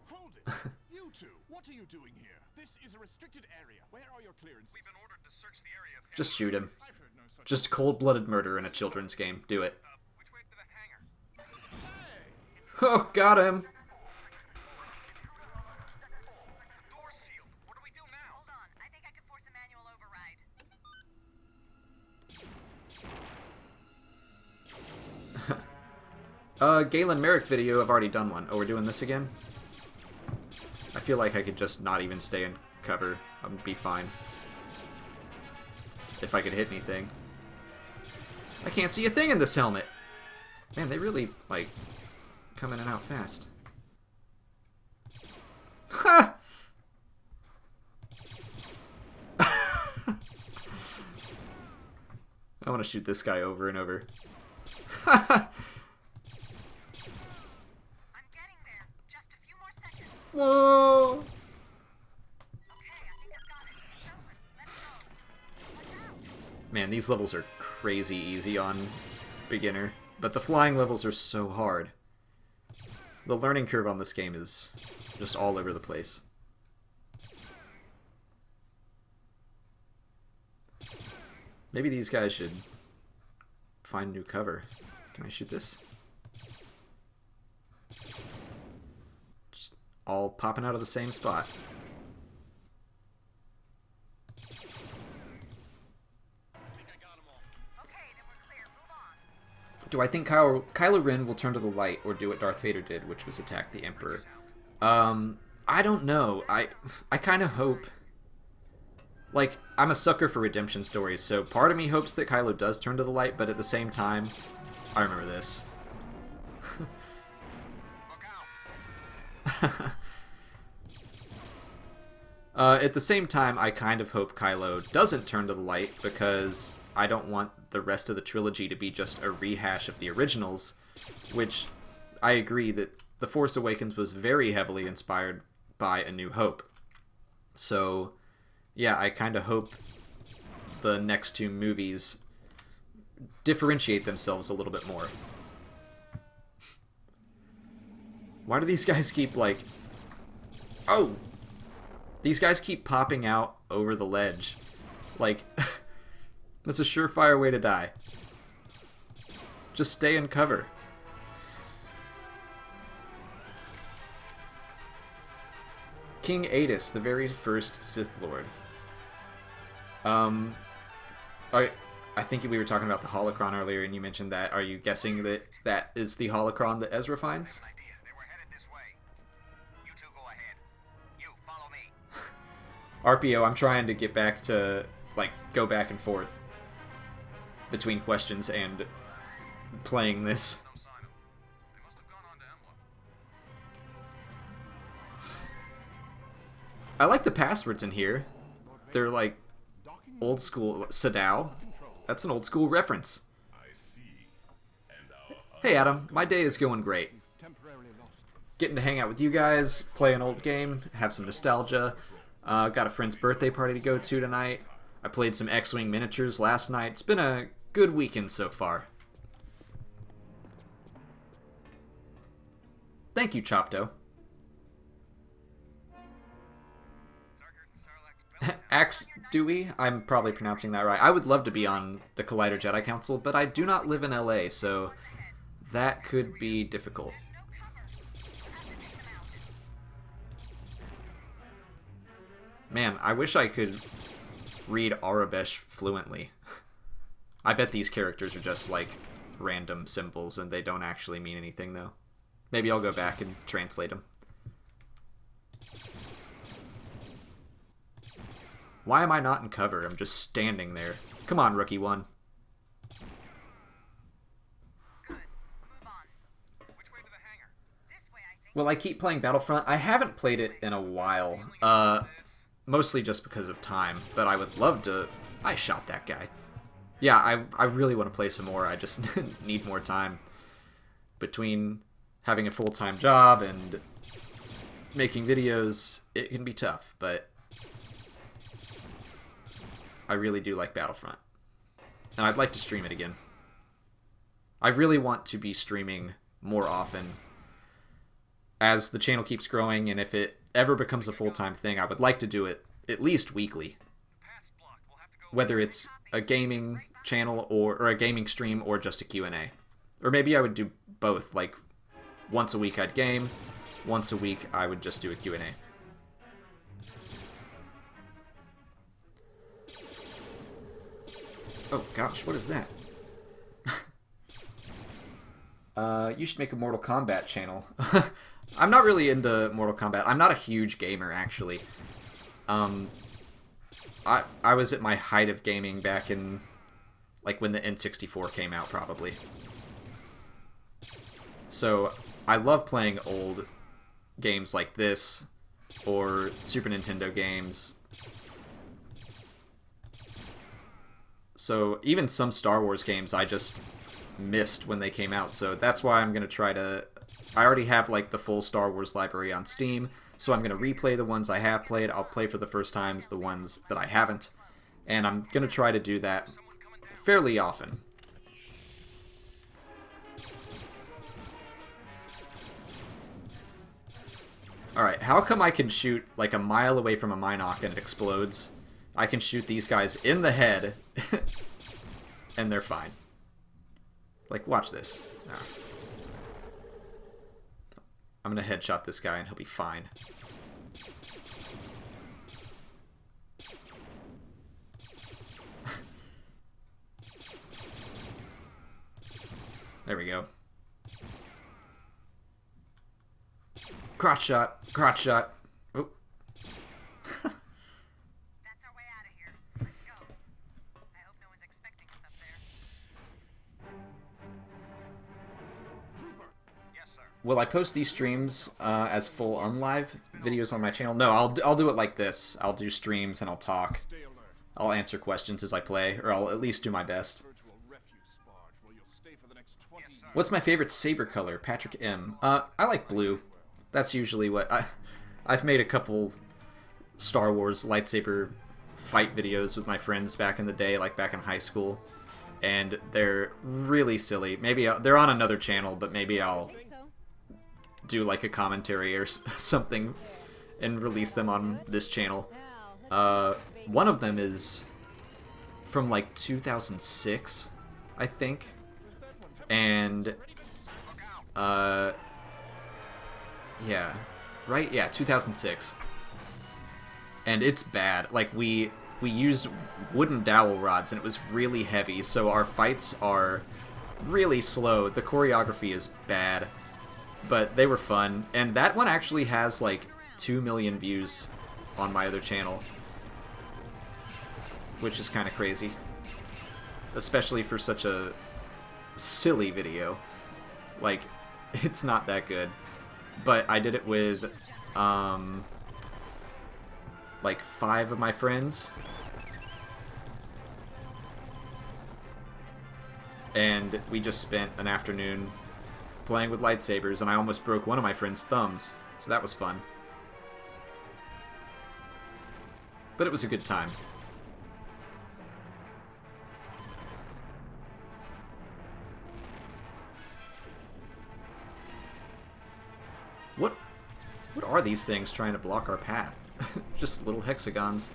Hold it! You two, what are you doing here? This is a restricted area. Where are your clearances? We've been ordered to search the area of Just shoot him. I've heard no such. Just cold-blooded murder in a children's game. Do it. which way to that hangar? Oh, got him. Door sealed. What do we do now? Hold on. I think I can force a manual override. Galen Merrick video, I've already done one. Oh, we're doing this again? I feel like I could just not even stay in cover. I'd be fine. If I could hit anything. I can't see a thing in this helmet! Man, they really, like, come in and out fast. Ha! I want to shoot this guy over and over. I'm getting there. Just a few more seconds. Whoa! Okay, I think I've got it. Open. Let's go. Watch out. Man, these levels are crazy easy on beginner, but the flying levels are so hard. The learning curve on this game is just all over the place. Maybe these guys should find new cover. Can I shoot this? Just all popping out of the same spot. I think I got them all. Okay, then we're clear. Move on. Do I think Kylo Ren will turn to the light or do what Darth Vader did, which was attack the Emperor? I don't know. I kind of hope... Like, I'm a sucker for redemption stories, so part of me hopes that Kylo does turn to the light, but at the same time... I remember this. At the same time, I kind of hope Kylo doesn't turn to the light, because I don't want the rest of the trilogy to be just a rehash of the originals, which I agree that The Force Awakens was very heavily inspired by A New Hope. So, yeah, I kind of hope the next two movies differentiate themselves a little bit more. Why do these guys keep, like... Oh! These guys keep popping out over the ledge. Like, that's a surefire way to die. Just stay in cover. King Adis, the very first Sith Lord. I think we were talking about the holocron earlier, and you mentioned that. Are you guessing that that is the holocron that Ezra finds? They were headed this way. You two go ahead. You follow me. RPO, I'm trying to get back to, like, go back and forth between questions and playing this. No sign of them. They must have gone on to Emla. I like the passwords in here. They're like old school. Sadao. That's an old school reference. I see. And Hey Adam, my day is going great. Temporarily lost. Getting to hang out with you guys, play an old game, have some nostalgia. Got a friend's birthday party to go to tonight. I played some X-Wing miniatures last night. It's been a good weekend so far. Thank you, Chopto. Axe Dewey, I'm probably pronouncing that right. I would love to be on the Collider Jedi Council, but I do not live in LA, so that could be difficult. Man, I wish I could read Arabesh fluently. I bet these characters are just like random symbols and they don't actually mean anything, though. Maybe I'll go back and translate them. Why am I not in cover? I'm just standing there. Come on, rookie one. Good. Move on. Which way to the hangar? This way, I think. Well, I keep playing Battlefront. I haven't played it in a while. Mostly just because of time. But I would love to... I shot that guy. Yeah, I really want to play some more. I just need more time. Between having a full-time job and making videos, it can be tough, but... I really do like Battlefront. And I'd like to stream it again. I really want to be streaming more often as the channel keeps growing, and if it ever becomes a full-time thing, I would like to do it at least weekly. Whether it's a gaming channel or a gaming stream or just a Q&A. Or maybe I would do both, like once a week I'd game, once a week I would just do a Q&A. Oh gosh, what is that? You should make a Mortal Kombat channel. I'm not really into Mortal Kombat. I'm not a huge gamer, actually. I was at my height of gaming back in, like, when the N64 came out, probably. So, I love playing old games like this, or Super Nintendo games. So even some Star Wars games I just missed when they came out. So that's why I'm going to try to... I already have like the full Star Wars library on Steam. So I'm going to replay the ones I have played. I'll play for the first times the ones that I haven't. And I'm going to try to do that fairly often. Alright, how come I can shoot like a mile away from a Minoc and it explodes? I can shoot these guys in the head, and they're fine. Like, watch this. Ah. I'm gonna headshot this guy and he'll be fine. There we go. Crotch shot. Crotch shot. Oh. That's our way out of here. Let's go. I hope no one's expecting us up there. Yes, sir. Will I post these streams as full unlive videos on my channel? No, I'll do it like this. I'll do streams and I'll talk. I'll answer questions as I play, or I'll at least do my best. What's my favorite saber color? Patrick M. I like blue. That's usually what I've made a couple Star Wars lightsaber fight videos with my friends back in the day, like back in high school, and they're really silly. Maybe they're on another channel, but maybe I'll do like a commentary or something and release them on this channel. One of them is from like 2006, I think, and yeah, right? Yeah, 2006. And it's bad. Like, we used wooden dowel rods, and it was really heavy, so our fights are really slow. The choreography is bad, but they were fun. And that one actually has, like, 2 million views on my other channel, which is kind of crazy. Especially for such a silly video. Like, it's not that good. But I did it with, like 5 of my friends. And we just spent an afternoon playing with lightsabers, and I almost broke one of my friend's thumbs. So that was fun. But it was a good time. What are these things trying to block our path? Just little hexagons.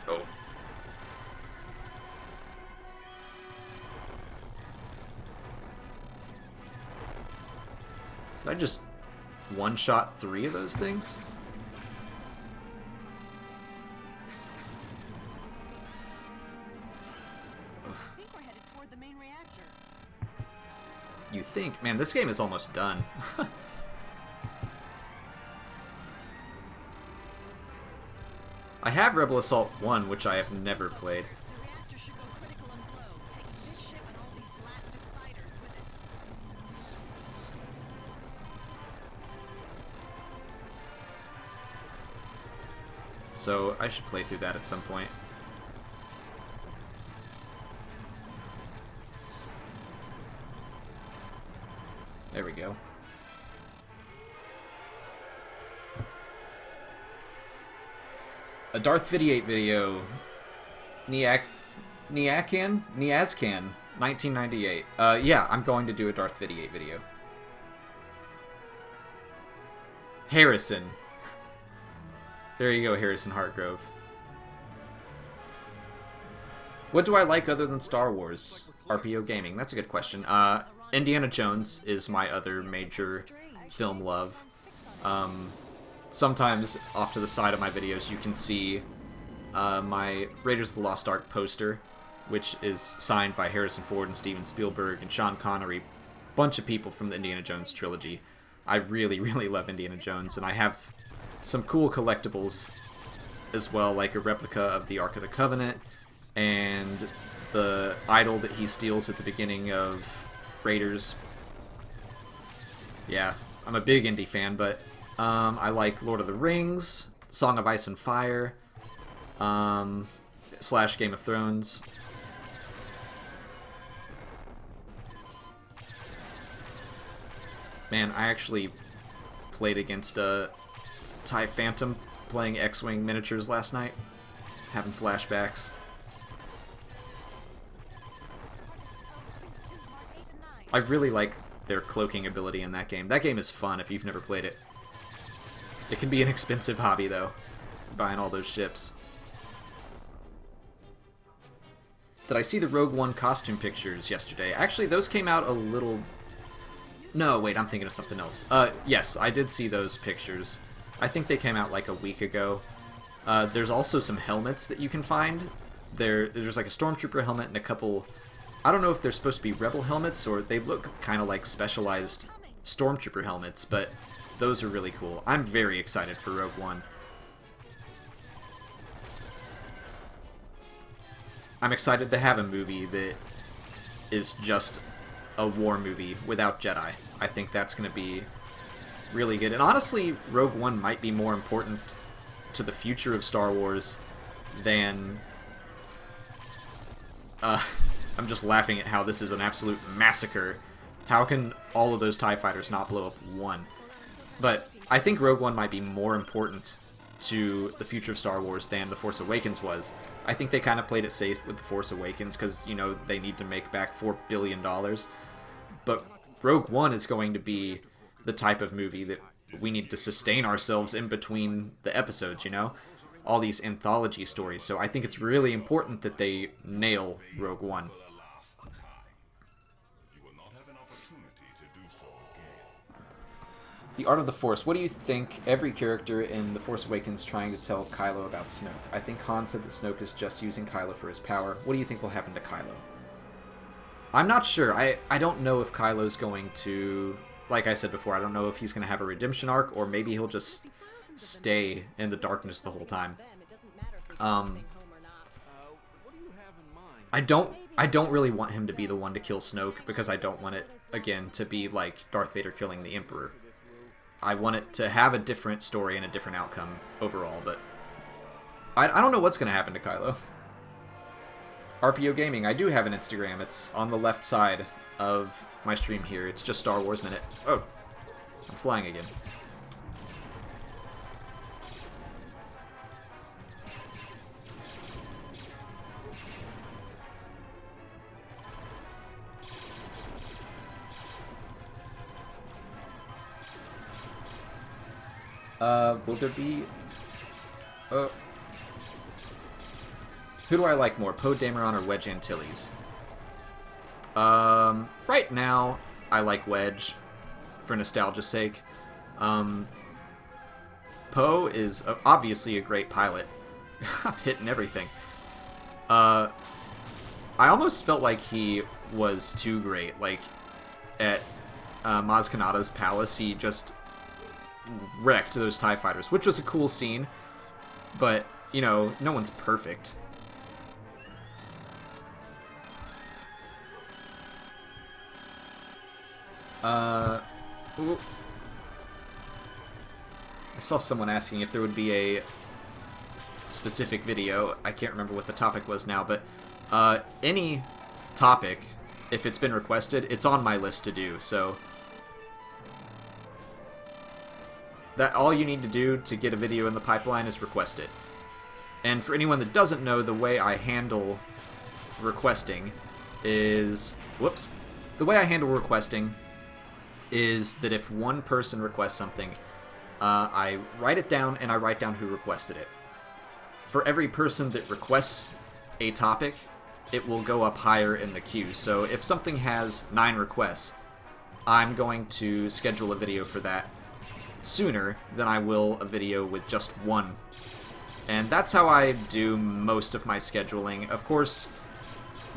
Oh. Did I just one-shot 3 of those things? You think? Man, this game is almost done. I have Rebel Assault 1, which I have never played. So I should play through that at some point. There we go. A Darth 58 video. Niazcan, 1998. Yeah, I'm going to do a Darth 58 video. Harrison. There you go, Harrison Hartgrove. What do I like other than Star Wars? RPO gaming. That's a good question. Indiana Jones is my other major film love. Sometimes off to the side of my videos you can see my Raiders of the Lost Ark poster, which is signed by Harrison Ford and Steven Spielberg and Sean Connery. Bunch of people from the Indiana Jones trilogy. I really, really love Indiana Jones, and I have some cool collectibles as well, like a replica of the Ark of the Covenant and the idol that he steals at the beginning of Raiders. Yeah, I'm a big indie fan, but I like Lord of the Rings, Song of Ice and Fire, / Game of Thrones. Man, I actually played against a TIE Phantom playing X-Wing miniatures last night, having flashbacks. I really like their cloaking ability in that game. That game is fun if you've never played it. It can be an expensive hobby, though, buying all those ships. Did I see the Rogue One costume pictures yesterday? Actually, those came out a little... No, wait, I'm thinking of something else. Yes, I did see those pictures. I think they came out like a week ago. There's also some helmets that you can find There's like a stormtrooper helmet and a couple. I don't know if they're supposed to be rebel helmets or they look kind of like specialized stormtrooper helmets, but those are really cool. I'm very excited for Rogue One. I'm excited to have a movie that is just a war movie without Jedi. I think that's going to be really good. And honestly, Rogue One might be more important to the future of Star Wars than... I'm just laughing at how this is an absolute massacre. How can all of those TIE fighters not blow up one? But I think Rogue One might be more important to the future of Star Wars than The Force Awakens was. I think they kind of played it safe with The Force Awakens because, you know, they need to make back $4 billion. But Rogue One is going to be the type of movie that we need to sustain ourselves in between the episodes, you know? All these anthology stories. So I think it's really important that they nail Rogue One. The Art of the Force. What do you think every character in The Force Awakens trying to tell Kylo about Snoke? I think Han said that Snoke is just using Kylo for his power. What do you think will happen to Kylo? I'm not sure. I don't know if Kylo's going to... Like I said before, I don't know if he's going to have a redemption arc, or maybe he'll just stay in the darkness the whole time. I don't really want him to be the one to kill Snoke, because I don't want it, again, to be like Darth Vader killing the Emperor. I want it to have a different story and a different outcome overall, but I don't know what's going to happen to Kylo. RPO Gaming, I do have an Instagram. It's on the left side of my stream here. It's just Star Wars Minute. Oh, I'm flying again. Will there be... who do I like more, Poe Dameron or Wedge Antilles? Right now, I like Wedge, for nostalgia's sake. Poe is obviously a great pilot. I'm hitting everything. I almost felt like he was too great. Like, at Maz Kanata's palace, he just wrecked those TIE fighters, which was a cool scene, but, you know, no one's perfect. Ooh. I saw someone asking if there would be a specific video. I can't remember what the topic was now, but any topic, if it's been requested, it's on my list to do, so that all you need to do to get a video in the pipeline is request it. And for anyone that doesn't know, the way I handle requesting is... Whoops. The way I handle requesting is that if one person requests something, I write it down and I write down who requested it. For every person that requests a topic, it will go up higher in the queue. So if something has 9 requests, I'm going to schedule a video for that sooner than I will a video with just 1. And that's how I do most of my scheduling. Of course,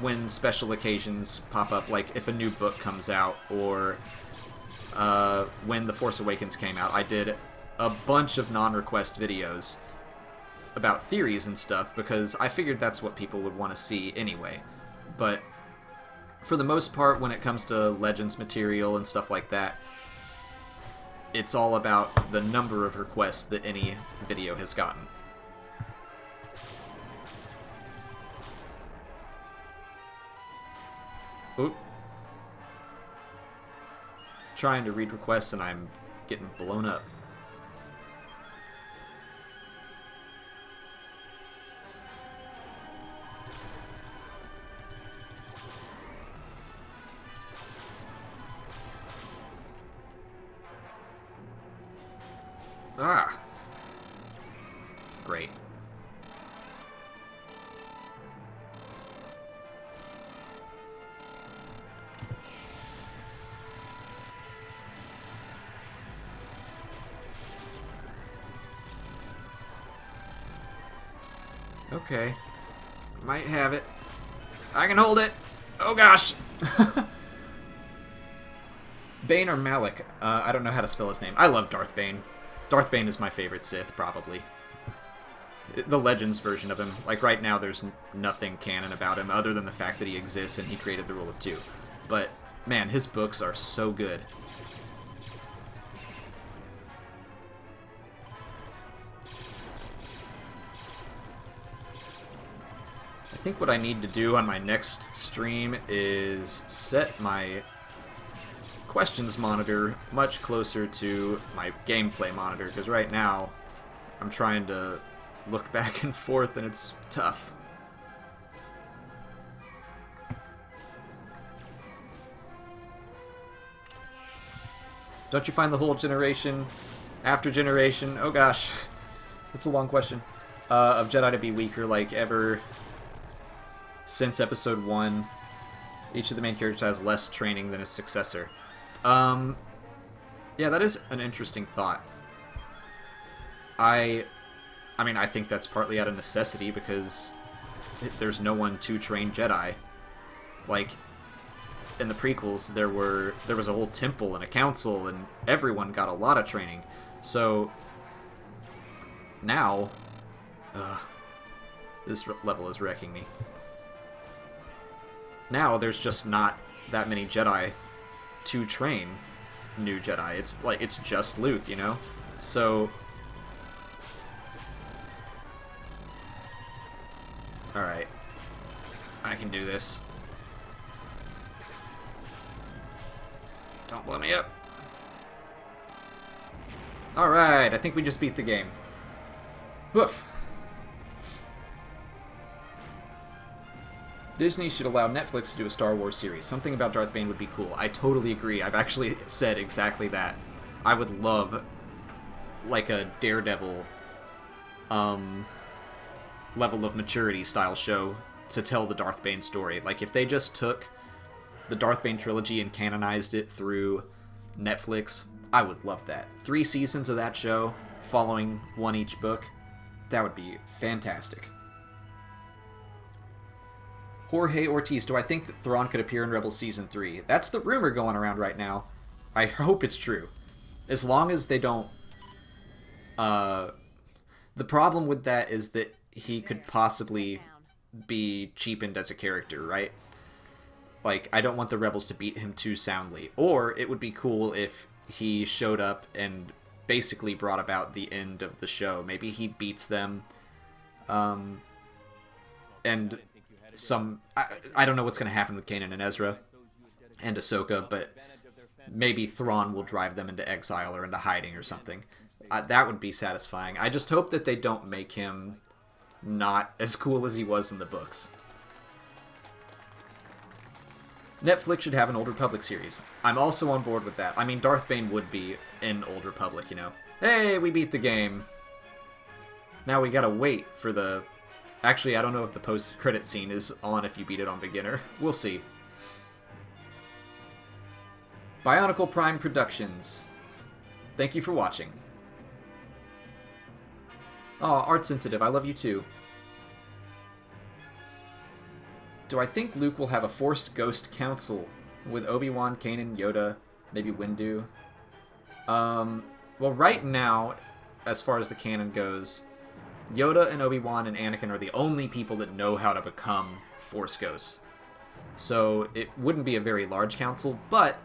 when special occasions pop up, like if a new book comes out, or when The Force Awakens came out, I did a bunch of non-request videos about theories and stuff, because I figured that's what people would want to see anyway. But for the most part, when it comes to Legends material and stuff like that, it's all about the number of requests that any video has gotten. Oop. Trying to read requests and I'm getting blown up. Ah! Great. Okay. Might have it. I can hold it. Oh gosh. Bane or Malik? I don't know how to spell his name. I love Darth Bane. Darth Bane is my favorite Sith, probably. The Legends version of him. Like, right now, there's nothing canon about him other than the fact that he exists and he created the Rule of Two. But, man, his books are so good. I think what I need to do on my next stream is set my questions monitor much closer to my gameplay monitor, because right now I'm trying to look back and forth and it's tough. Don't you find the whole generation after generation, oh gosh, it's a long question, of Jedi to be weaker, like ever since episode 1? Each of the main characters has less training than his successor. Yeah, that is an interesting thought. I mean, I think that's partly out of necessity because there's no one to train Jedi. Like, in the prequels, there was a whole temple and a council, and everyone got a lot of training. So, now, this level is wrecking me. Now, there's just not that many Jedi to train new Jedi. It's like, it's just Luke, you know? So, alright. I can do this. Don't blow me up. Alright, I think we just beat the game. Woof. Disney should allow Netflix to do a Star Wars series. Something about Darth Bane would be cool. I totally agree. I've actually said exactly that. I would love, like, a Daredevil level of maturity style show to tell the Darth Bane story. Like, if they just took the Darth Bane trilogy and canonized it through Netflix, I would love that. 3 seasons of that show, following one each book, that would be fantastic. Jorge Ortiz, do I think that Thrawn could appear in Rebels Season 3? That's the rumor going around right now. I hope it's true. As long as they don't... the problem with that is that he could possibly be cheapened as a character, right? Like, I don't want the Rebels to beat him too soundly. Or it would be cool if he showed up and basically brought about the end of the show. Maybe he beats them, and some... I don't know what's going to happen with Kanan and Ezra and Ahsoka, but maybe Thrawn will drive them into exile or into hiding or something. That would be satisfying. I just hope that they don't make him not as cool as he was in the books. Netflix should have an Old Republic series. I'm also on board with that. I mean, Darth Bane would be in Old Republic, you know. Hey, we beat the game. Now we gotta wait for the... Actually, I don't know if the post-credit scene is on if you beat it on beginner. We'll see. Bionicle Prime Productions. Thank you for watching. Aw, Art Sensitive, I love you too. Do I think Luke will have a forced ghost council with Obi-Wan, Kanan, Yoda, maybe Windu? Well, right now, as far as the canon goes, Yoda and Obi-Wan and Anakin are the only people that know how to become Force Ghosts. So it wouldn't be a very large council, but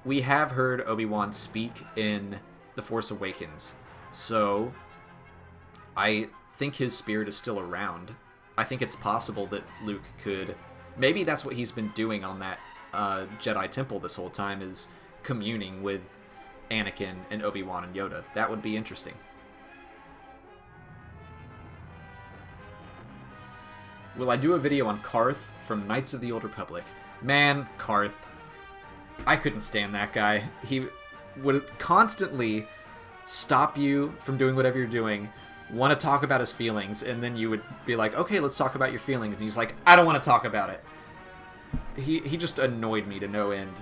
we have heard Obi-Wan speak in The Force Awakens. So I think his spirit is still around. I think it's possible that Luke could... Maybe that's what he's been doing on that Jedi Temple this whole time, is communing with Anakin and Obi-Wan and Yoda. That would be interesting. Will I do a video on Karth from Knights of the Old Republic? Man, Karth. I couldn't stand that guy. He would constantly stop you from doing whatever you're doing, want to talk about his feelings, and then you would be like, okay, let's talk about your feelings. And he's like, I don't want to talk about it. He just annoyed me to no end.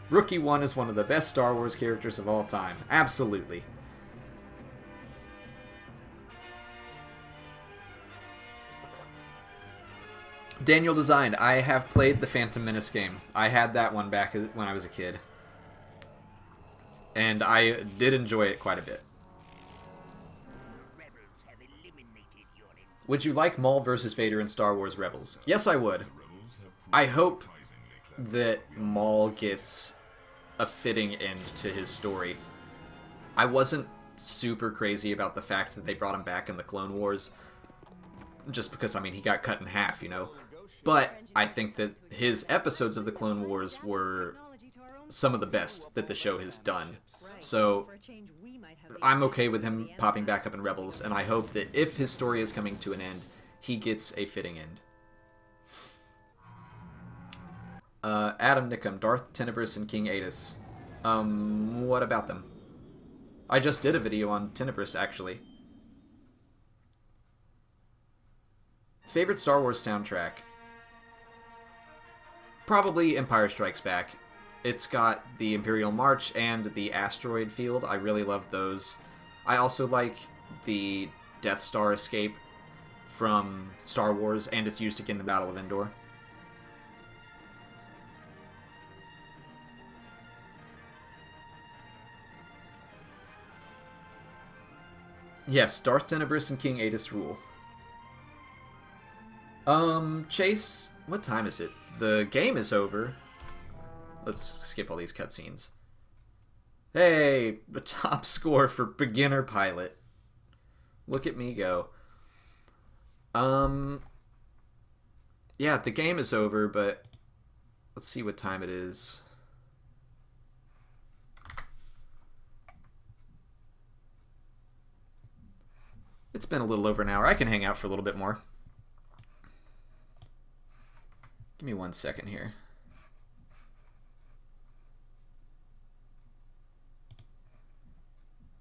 Rookie 1 is one of the best Star Wars characters of all time. Absolutely. Daniel Designed. I have played the Phantom Menace game. I had that one back when I was a kid. And I did enjoy it quite a bit. Would you like Maul versus Vader in Star Wars Rebels? Yes, I would. I hope that Maul gets a fitting end to his story. I wasn't super crazy about the fact that they brought him back in the Clone Wars, just because, I mean, he got cut in half, you know? But I think that his episodes of the Clone Wars were some of the best that the show has done. So I'm okay with him popping back up in Rebels, and I hope that if his story is coming to an end, he gets a fitting end. Adam Nickum, Darth Tenebris, and King Adus. What about them? I just did a video on Tenebris, actually. Favorite Star Wars soundtrack? Probably Empire Strikes Back. It's got the Imperial March and the Asteroid Field. I really love those. I also like the Death Star escape from Star Wars, and it's used again in the Battle of Endor. Yes, Darth Tenebris and King Adus rule. Chase, what time is it? The game is over. Let's skip all these cutscenes. Hey, the top score for beginner pilot. Look at me go. Yeah, the game is over, but let's see what time it is. It's been a little over an hour. I can hang out for a little bit more. Give me 1 second here.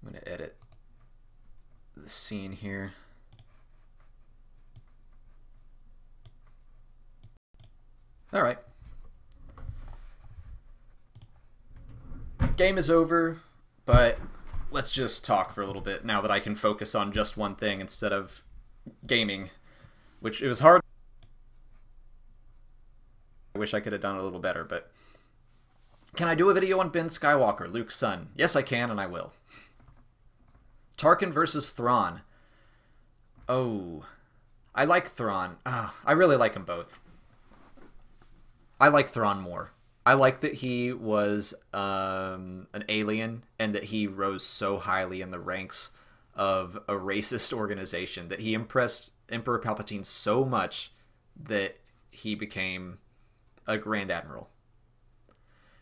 I'm going to edit the scene here. All right. Game is over, but let's just talk for a little bit now that I can focus on just one thing instead of gaming, which it was hard. I wish I could have done it a little better, but can I do a video on Ben Skywalker, Luke's son? Yes, I can, and I will. Tarkin versus Thrawn. Oh, I like Thrawn. I really like them both. I like Thrawn more. I like that he was an alien and that he rose so highly in the ranks of a racist organization, that he impressed Emperor Palpatine so much that he became a Grand Admiral.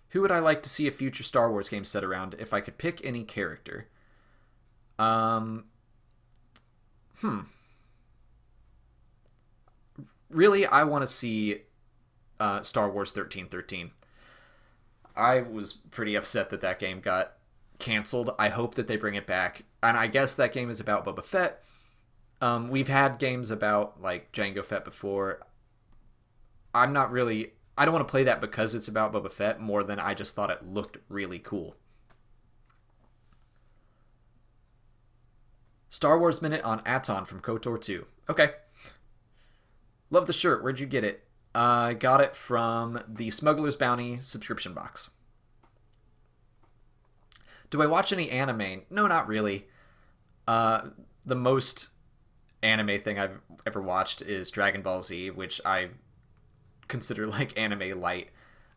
Who would I like to see a future Star Wars game set around if I could pick any character? Really, I want to see Star Wars 1313. I was pretty upset that that game got canceled. I hope that they bring it back. And I guess that game is about Boba Fett. We've had games about, like, Jango Fett before. I don't want to play that because it's about Boba Fett more than I just thought it looked really cool. Star Wars Minute on Aton from KOTOR 2. Okay. Love the shirt. Where'd you get it? I got it from the Smuggler's Bounty subscription box. Do I watch any anime? No, not really. The most anime thing I've ever watched is Dragon Ball Z, which I consider like anime light.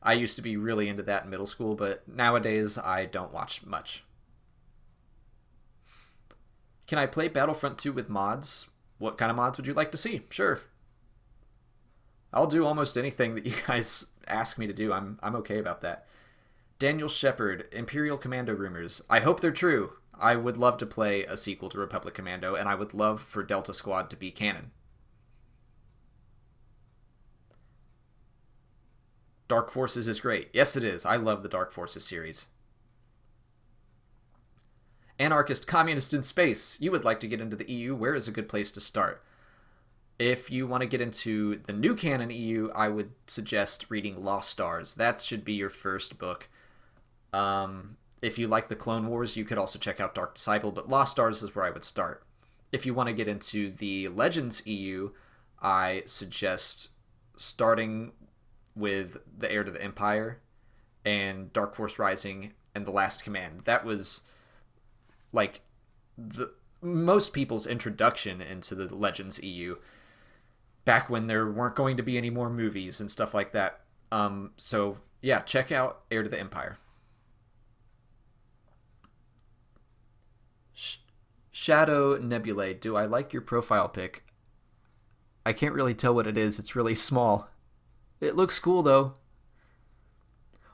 I used to be really into that in middle school, but nowadays I don't watch much. Can I play Battlefront 2 with mods? What kind of mods would you like to see? Sure. I'll do almost anything that you guys ask me to do. I'm okay about that. Daniel Shepard, Imperial Commando rumors. I hope they're true. I would love to play a sequel to Republic Commando, and I would love for Delta Squad to be canon. Dark Forces is great. Yes, it is. I love the Dark Forces series. Anarchist Communist in Space. You would like to get into the EU. Where is a good place to start? If you want to get into the new canon EU, I would suggest reading Lost Stars. That should be your first book. If you like the Clone Wars, you could also check out Dark Disciple, but Lost Stars is where I would start. If you want to get into the Legends EU, I suggest starting with The Heir to the Empire and Dark Force Rising and The Last Command. That was like the most people's introduction into the Legends EU back when there weren't going to be any more movies and stuff like that. So yeah, check out Heir to the Empire. Shadow Nebulae, do I like your profile pic? I can't really tell what it is. It's really small. It looks cool though.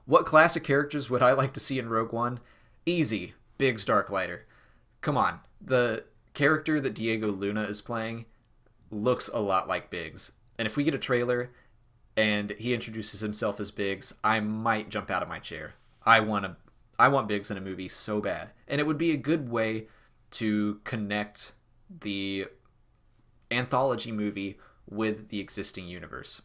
What classic characters would I like to see in Rogue One? Easy, Biggs Darklighter. Come on, the character that Diego Luna is playing looks a lot like Biggs. And if we get a trailer and he introduces himself as Biggs, I might jump out of my chair. I want Biggs in a movie so bad. And it would be a good way to connect the anthology movie with the existing universe.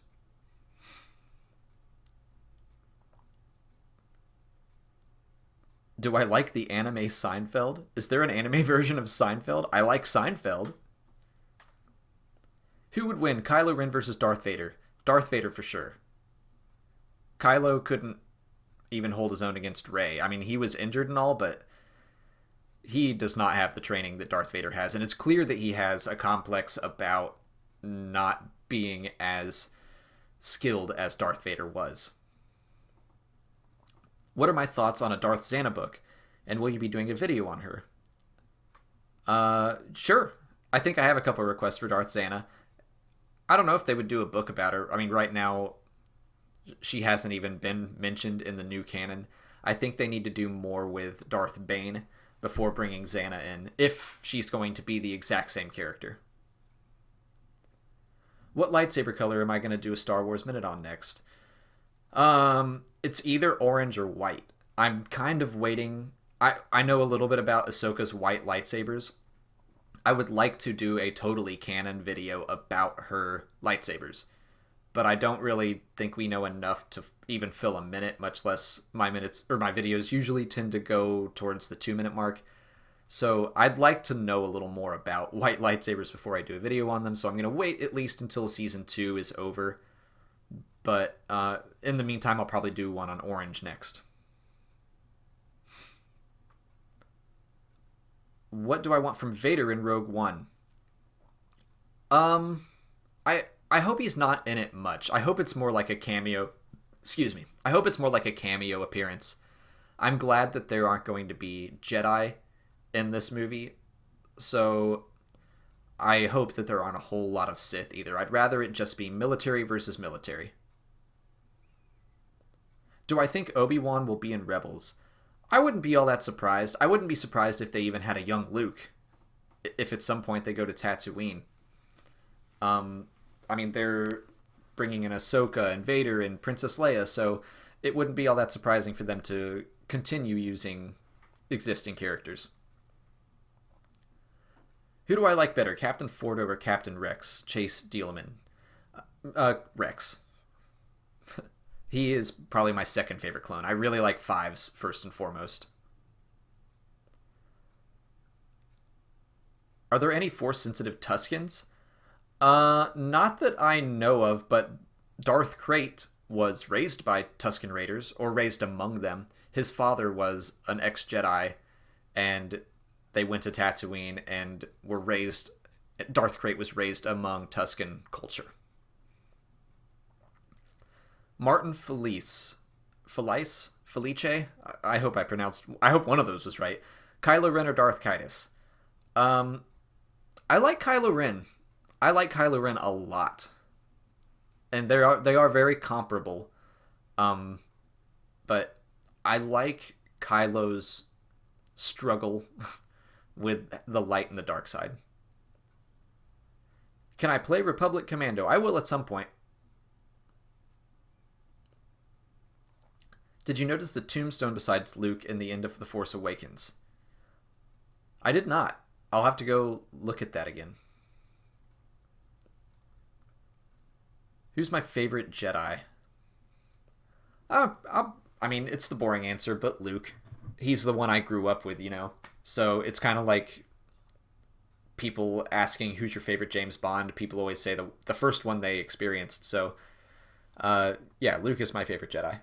Do I like the anime Seinfeld? Is there an anime version of Seinfeld? I like Seinfeld. Who would win, Kylo Ren versus Darth Vader? Darth Vader for sure. Kylo couldn't even hold his own against Rey. I mean, he was injured and all, but he does not have the training that Darth Vader has. And it's clear that he has a complex about not being as skilled as Darth Vader was. What are my thoughts on a Darth Xana book? And will you be doing a video on her? Sure. I think I have a couple of requests for Darth Xana. I don't know if they would do a book about her. I mean, right now, she hasn't even been mentioned in the new canon. I think they need to do more with Darth Bane before bringing Xana in, if she's going to be the exact same character. What lightsaber color am I going to do a Star Wars Minute on next? It's either orange or white. I'm kind of waiting. I know a little bit about Ahsoka's white lightsabers. I would like to do a totally canon video about her lightsabers, but I don't really think we know enough to even fill a minute, much less my minutes, or my videos usually tend to go towards the 2-minute mark. So I'd like to know a little more about white lightsabers before I do a video on them. So I'm going to wait at least until season 2 is over. But in the meantime, I'll probably do one on orange next. What do I want from Vader in Rogue One? I hope he's not in it much. I hope it's more like a cameo. Excuse me. I hope it's more like a cameo appearance. I'm glad that there aren't going to be Jedi in this movie. So I hope that there aren't a whole lot of Sith either. I'd rather it just be military versus military. Do I think Obi-Wan will be in Rebels? I wouldn't be all that surprised. I wouldn't be surprised if they even had a young Luke. If at some point they go to Tatooine. I mean, they're bringing in Ahsoka and Vader and Princess Leia, so it wouldn't be all that surprising for them to continue using existing characters. Who do I like better, Captain Ford or Captain Rex? Chase Dealman. Rex. He is probably my second favorite clone. I really like Fives first and foremost. Are there any Force-sensitive Tuskens? Not that I know of, but Darth Krayt was raised by Tusken Raiders, or raised among them. His father was an ex-Jedi, and they went to Tatooine and were raised... Darth Krayt was raised among Tusken culture. Martin Felice. I hope one of those was right. Kylo Ren or Darth Kaitis? I like Kylo Ren. I like Kylo Ren a lot. And they are very comparable. But I like Kylo's struggle with the light and the dark side. Can I play Republic Commando? I will at some point. Did you notice the tombstone besides Luke in the end of The Force Awakens? I did not. I'll have to go look at that again. Who's my favorite Jedi? I mean, it's the boring answer, but Luke. He's the one I grew up with, you know? So it's kind of like people asking who's your favorite James Bond. People always say the first one they experienced. So Yeah, Luke is my favorite Jedi.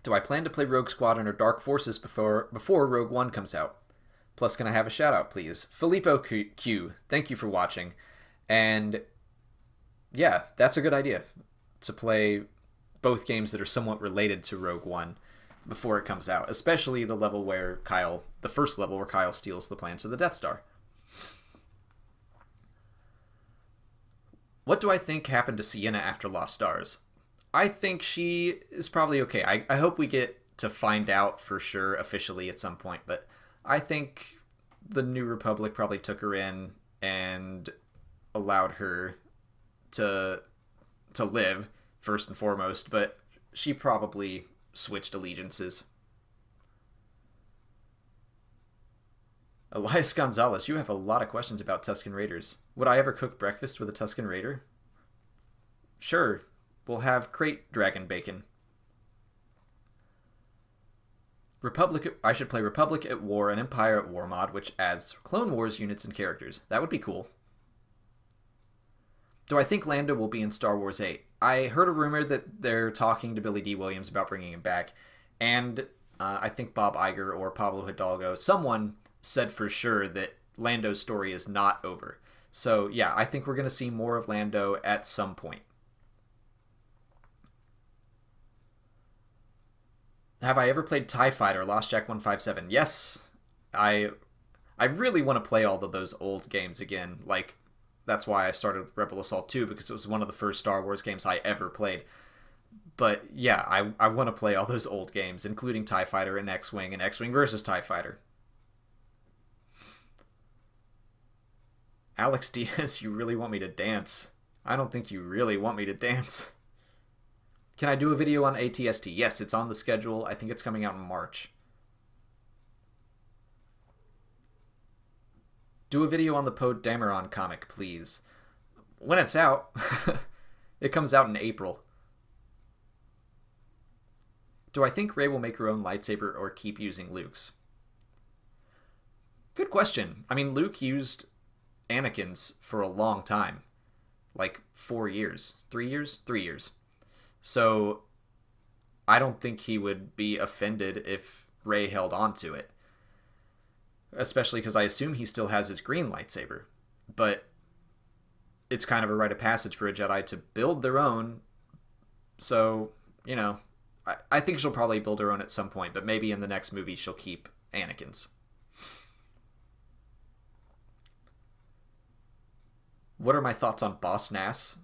Do I plan to play Rogue Squadron or Dark Forces before Rogue One comes out? Plus, can I have a shout out, please? Filippo Q, thank you for watching. And yeah, that's a good idea to play both games that are somewhat related to Rogue One before it comes out, especially the first level where Kyle steals the plans of the Death Star. What do I think happened to Sienna after Lost Stars? I think she is probably okay. I hope we get to find out for sure officially at some point, but I think the New Republic probably took her in and allowed her to live first and foremost, but she probably switched allegiances. Elias Gonzalez, you have a lot of questions about Tusken Raiders. Would I ever cook breakfast with a Tusken Raider? Sure, we'll have crate dragon bacon. I should play Republic at War and Empire at War mod, which adds Clone Wars units and characters. That would be cool. Do I think Lando will be in Star Wars 8? I heard a rumor that they're talking to Billy D. Williams about bringing him back, and I think Bob Iger or Pablo Hidalgo, someone said for sure that Lando's story is not over. So yeah, I think we're going to see more of Lando at some point. Have I ever played TIE Fighter, Lost Jack 157? Yes. I really want to play all of those old games again. Like, that's why I started Rebel Assault 2, because it was one of the first Star Wars games I ever played. But yeah, I want to play all those old games, including TIE Fighter and X-Wing versus TIE Fighter. Alex Diaz, you really want me to dance? I don't think you really want me to dance. Can I do a video on ATST? Yes, it's on the schedule. I think it's coming out in March. Do a video on the Poe Dameron comic, please. When it's out. It comes out in April. Do I think Rey will make her own lightsaber or keep using Luke's? Good question. I mean, Luke used Anakin's for a long time. Like 4 years. 3 years? 3 years. So I don't think he would be offended if Rey held on to it. Especially because I assume he still has his green lightsaber. But it's kind of a rite of passage for a Jedi to build their own. So, you know, I think she'll probably build her own at some point. But maybe in the next movie she'll keep Anakin's. What are my thoughts on Boss Nass?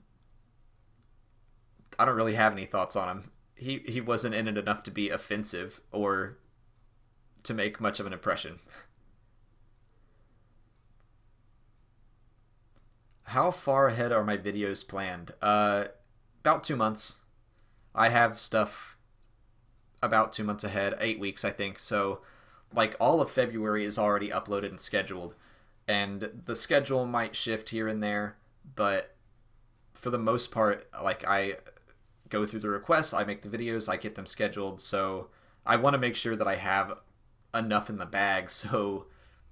I don't really have any thoughts on him. He wasn't in it enough to be offensive or to make much of an impression. How far ahead are my videos planned? About 2 months. I have stuff about 2 months ahead, 8 weeks I think. So like all of February is already uploaded and scheduled. And the schedule might shift here and there, but for the most part, like I go through the requests, I make the videos, I get them scheduled. So I want to make sure that I have enough in the bag so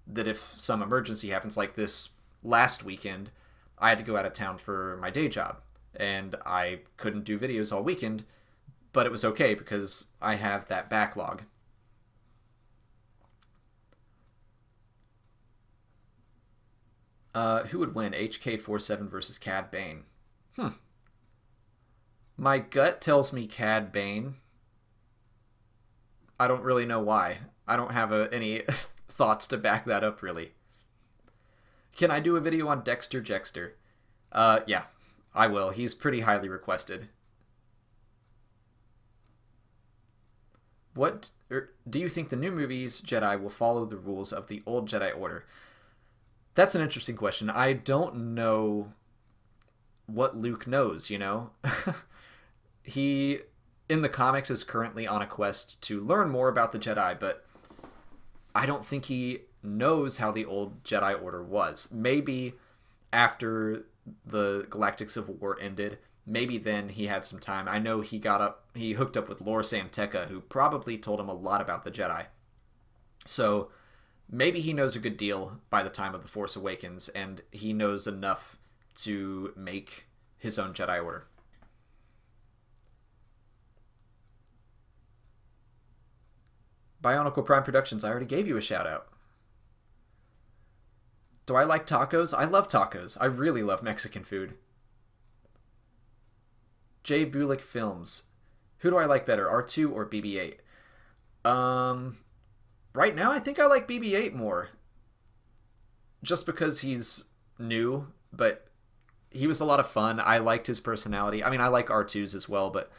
that if some emergency happens, like this last weekend, I had to go out of town for my day job and I couldn't do videos all weekend, but it was okay because I have that backlog. Who would win, HK47 versus Cad Bane? My gut tells me Cad Bane. I don't really know why. I don't have any thoughts to back that up, really. Can I do a video on Dexter Jexter? Yeah, I will. He's pretty highly requested. Do you think the new movies Jedi will follow the rules of the old Jedi Order? That's an interesting question. I don't know what Luke knows, you know? He, in the comics, is currently on a quest to learn more about the Jedi, but I don't think he knows how the old Jedi Order was. Maybe after the Galactic Civil War ended, maybe then he had some time. I know he hooked up with Lor San Tekka, who probably told him a lot about the Jedi. So maybe he knows a good deal by the time of The Force Awakens, and he knows enough to make his own Jedi Order. Bionicle Prime Productions, I already gave you a shout out. Do I like tacos? I love tacos. I really love Mexican food. J. Bulick Films. Who do I like better, R2 or BB-8? Right now I think I like BB-8 more. Just because he's new, but he was a lot of fun. I liked his personality. I mean, I like R2's as well, but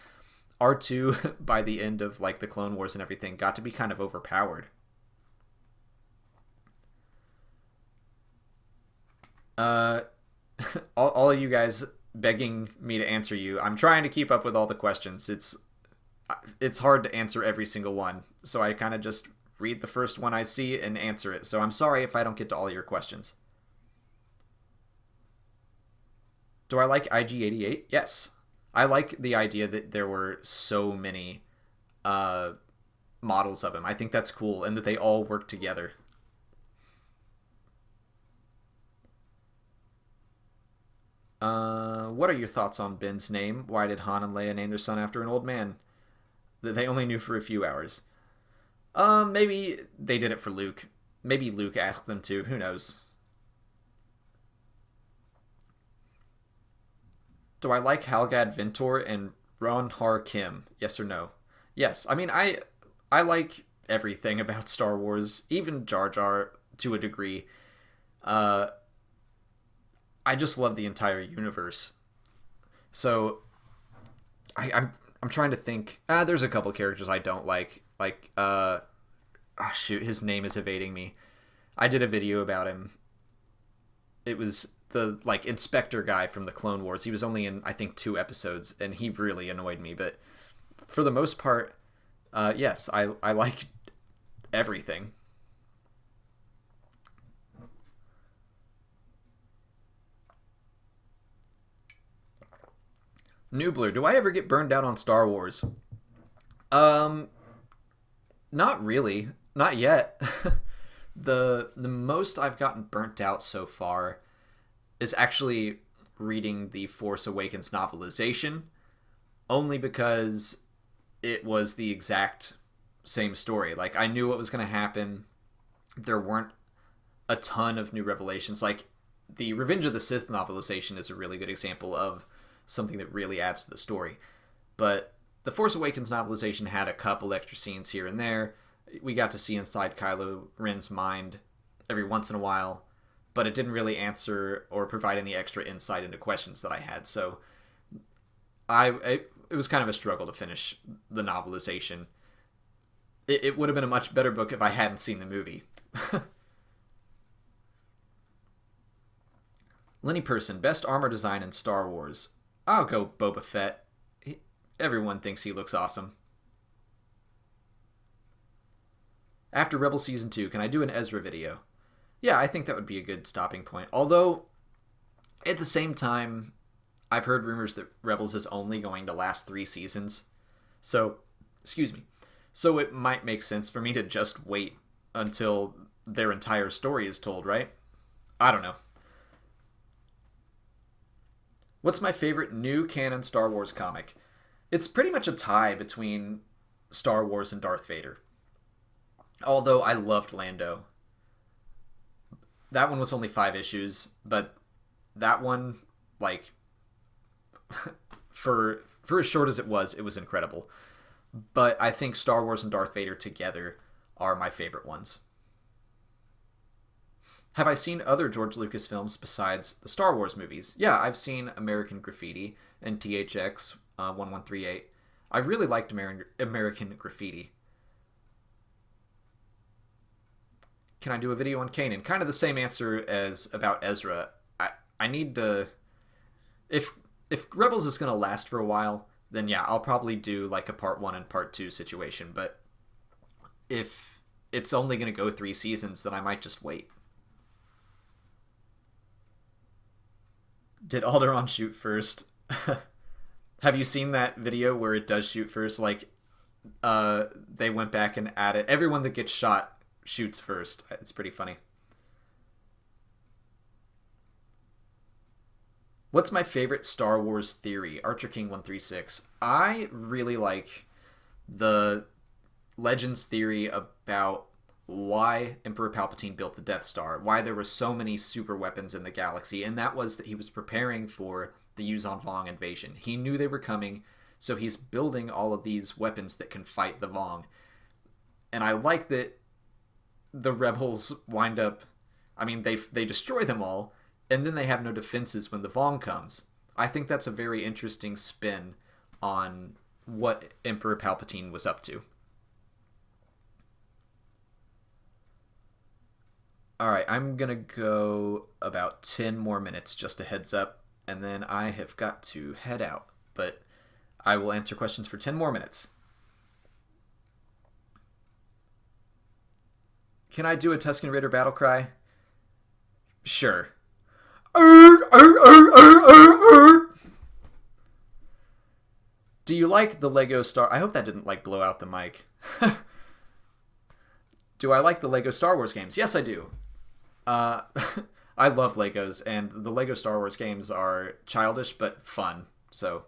R2 by the end of like the Clone Wars and everything got to be kind of overpowered. All of you guys begging me to answer you. I'm trying to keep up with all the questions. It's hard to answer every single one, so I kind of just read the first one I see and answer it. So I'm sorry if I don't get to all your questions. Do I like IG-88? Yes. I like the idea that there were so many models of him. I think that's cool, and that they all work together. What are your thoughts on Ben's name? Why did Han and Leia name their son after an old man that they only knew for a few hours? Maybe they did it for Luke. Maybe Luke asked them to. Who knows? Do I like Halgad Ventor and Ron-Har Kim? Yes or no? Yes. I mean, I like everything about Star Wars, even Jar Jar to a degree. I just love the entire universe. So I'm trying to think. There's a couple characters I don't like. Like shoot, his name is evading me. I did a video about him. It was the like inspector guy from the Clone Wars. He was only in I think 2 episodes, and he really annoyed me. But for the most part, yes, I like everything. Noobler, do I ever get burned out on Star Wars? Not really. Not yet. The most I've gotten burnt out so far is actually reading the Force Awakens novelization, only because it was the exact same story. Like, I knew what was going to happen. There weren't a ton of new revelations. Like, the Revenge of the Sith novelization is a really good example of something that really adds to the story. But the Force Awakens novelization had a couple extra scenes here and there. We got to see inside Kylo Ren's mind every once in a while, but it didn't really answer or provide any extra insight into questions that I had. So it was kind of a struggle to finish the novelization. It would have been a much better book if I hadn't seen the movie. Lenny Person, best armor design in Star Wars. I'll go Boba Fett. Everyone thinks he looks awesome. After Rebel Season 2, can I do an Ezra video? Yeah, I think that would be a good stopping point. Although, at the same time, I've heard rumors that Rebels is only going to last 3 seasons. So, excuse me. So it might make sense for me to just wait until their entire story is told, right? I don't know. What's my favorite new canon Star Wars comic? It's pretty much a tie between Star Wars and Darth Vader. Although I loved Lando. That one was only 5 issues, but that one, like, for as short as it was incredible. But I think Star Wars and Darth Vader together are my favorite ones. Have I seen other George Lucas films besides the Star Wars movies? Yeah, I've seen American Graffiti and THX 1138. I really liked American Graffiti. Can I do a video on Kanan? Kind of the same answer as about Ezra. I need to... If Rebels is going to last for a while, then yeah, I'll probably do like a part 1 and part 2 situation. But if it's only going to go 3 seasons, then I might just wait. Did Alderaan shoot first? Have you seen that video where it does shoot first? Like, they went back and added... Everyone that gets shot shoots first. It's pretty funny. What's my favorite Star Wars theory? Archer King 136. I really like the Legends theory about why Emperor Palpatine built the Death Star, why there were so many super weapons in the galaxy, and that was that he was preparing for the Yuzon Vong invasion. He knew they were coming, so he's building all of these weapons that can fight the Vong. And I like that the rebels wind up, I mean, they destroy them all, and then they have no defenses when the Vong comes. I think that's a very interesting spin on what Emperor Palpatine was up to. Alright, I'm gonna go about 10 more minutes, just a heads up, and then I have got to head out. But I will answer questions for 10 more minutes. Can I do a Tusken Raider battle cry? Sure. Do you like the Lego Star... I hope that didn't, blow out the mic. Do I like the Lego Star Wars games? Yes, I do. I love Legos, and the Lego Star Wars games are childish but fun, so...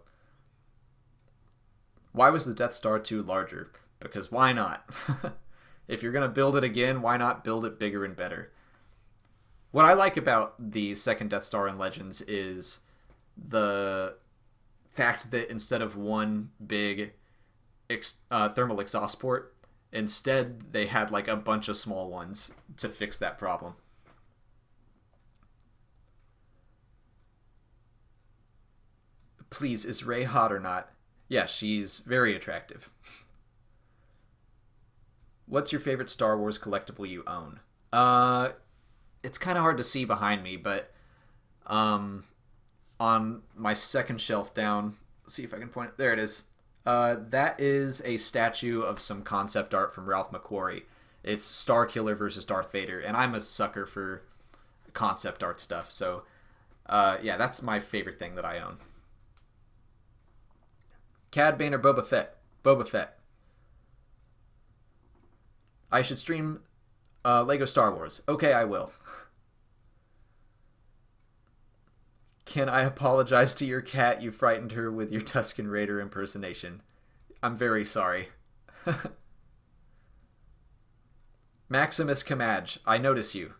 Why was the Death Star 2 larger? Because why not? If you're going to build it again, why not build it bigger and better? What I like about the second Death Star in Legends is the fact that instead of one big thermal exhaust port, instead they had a bunch of small ones to fix that problem. Please, is Rey hot or not? Yeah, she's very attractive. What's your favorite Star Wars collectible you own? It's kind of hard to see behind me, but on my second shelf down, let's see if I can point it. There it is. That is a statue of some concept art from Ralph McQuarrie. It's Starkiller versus Darth Vader, and I'm a sucker for concept art stuff, so yeah, that's my favorite thing that I own. Cad Bane or Boba Fett? Boba Fett. I should stream Lego Star Wars. Okay, I will. Can I apologize to your cat? You frightened her with your Tusken Raider impersonation. I'm very sorry. Maximus Kamaj, I notice you.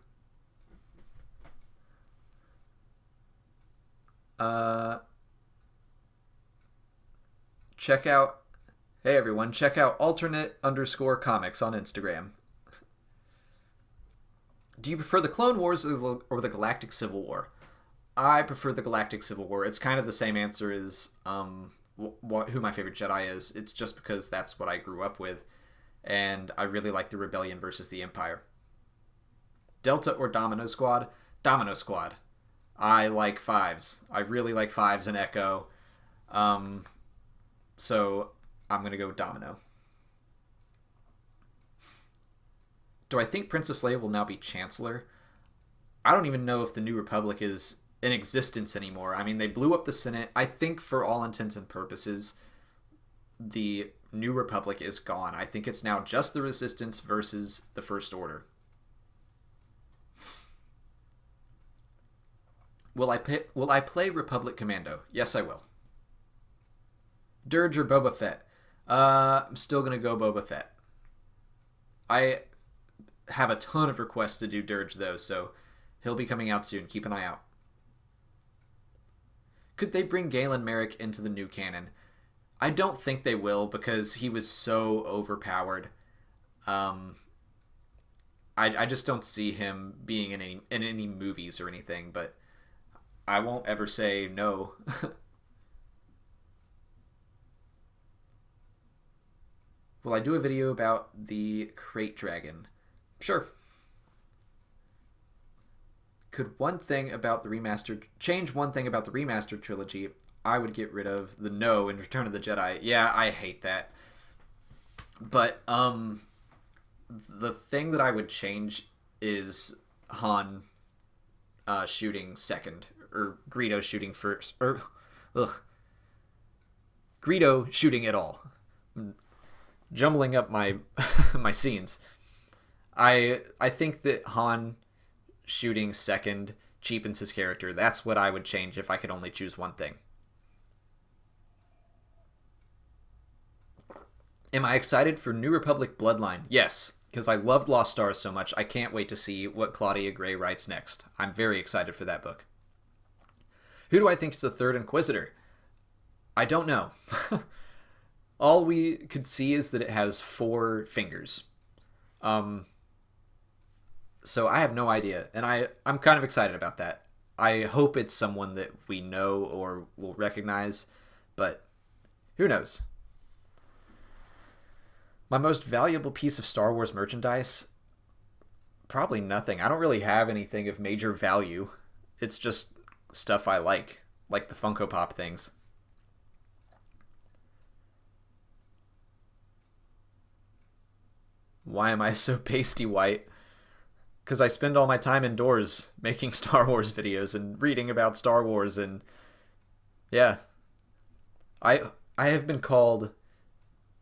Check out... Hey everyone, check out alternate_comics on Instagram. Do you prefer the Clone Wars or the Galactic Civil War? I prefer the Galactic Civil War. It's kind of the same answer as who my favorite Jedi is. It's just because that's what I grew up with, and I really like the Rebellion versus the Empire. Delta or Domino Squad? Domino Squad. I like fives. I really like fives and Echo. So I'm going to go with Domino. Do I think Princess Leia will now be Chancellor? I don't even know if the New Republic is in existence anymore. I mean, they blew up the Senate. I think for all intents and purposes, the New Republic is gone. I think it's now just the Resistance versus the First Order. Will I play Republic Commando? Yes, I will. Dirge or Boba Fett? I'm still going to go Boba Fett. I have a ton of requests to do Dirge, though, so he'll be coming out soon. Keep an eye out. Could they bring Galen Merrick into the new canon? I don't think they will, because he was so overpowered. I just don't see him being in any movies or anything, but I won't ever say no. Will I do a video about the Crate Dragon? Sure. Could change one thing about the remastered trilogy, I would get rid of the no in Return of the Jedi. Yeah, I hate that. But the thing that I would change is Han shooting second, or Greedo shooting first, or Greedo shooting at all. Jumbling up my my scenes. I think that Han shooting second cheapens his character. That's what I would change if I could only choose one thing. Am I excited for New Republic Bloodline? Yes, because I loved Lost Stars so much. I can't wait to see what Claudia Gray writes next. I'm very excited for that book. Who do I think is the third Inquisitor? I don't know. All we could see is that it has 4 fingers. So I have no idea, and I'm kind of excited about that. I hope it's someone that we know or will recognize, but who knows? My most valuable piece of Star Wars merchandise? Probably nothing. I don't really have anything of major value. It's just stuff I like the Funko Pop things. Why am I so pasty white? Because I spend all my time indoors making Star Wars videos and reading about Star Wars, and yeah. I have been called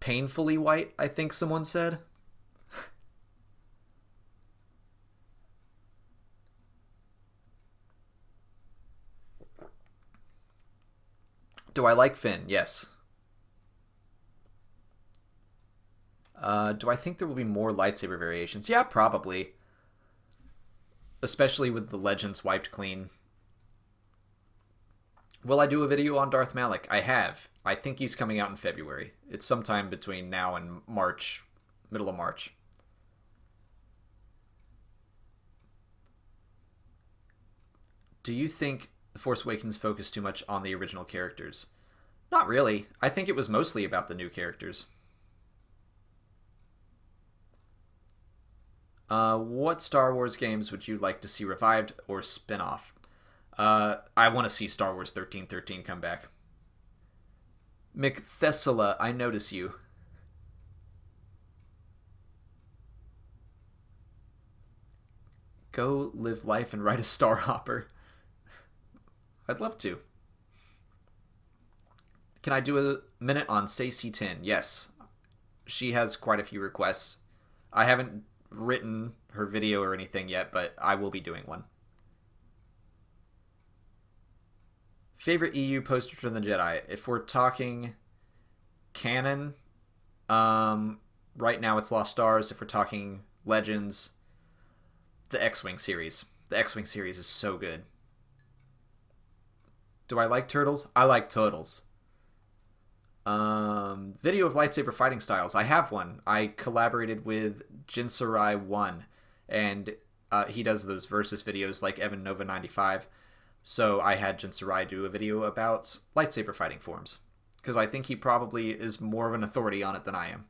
painfully white, I think someone said. Do I like Finn? Yes. Do I think there will be more lightsaber variations? Yeah, probably. Especially with the legends wiped clean. Will I do a video on Darth Malak? I have. I think he's coming out in February. It's sometime between now and March, middle of March. Do you think The Force Awakens focused too much on the original characters? Not really. I think it was mostly about the new characters. What Star Wars games would you like to see revived or spin-off? I want to see Star Wars 1313 come back. McThessala, I notice you. Go live life and write a Star Hopper. I'd love to. Can I do a minute on Stacey Tin? Yes. She has quite a few requests. I haven't written her video or anything yet, but I will be doing one. Favorite EU poster from the Jedi? If we're talking canon, right now it's Lost Stars. If we're talking Legends, the X-Wing series. The X-Wing series is so good. Do I like turtles? I like turtles. Video of lightsaber fighting styles. I have one. I collaborated with Jinsarai1, and he does those versus videos like Evan Nova 95. So I had Jinsarai do a video about lightsaber fighting forms, because I think he probably is more of an authority on it than I am.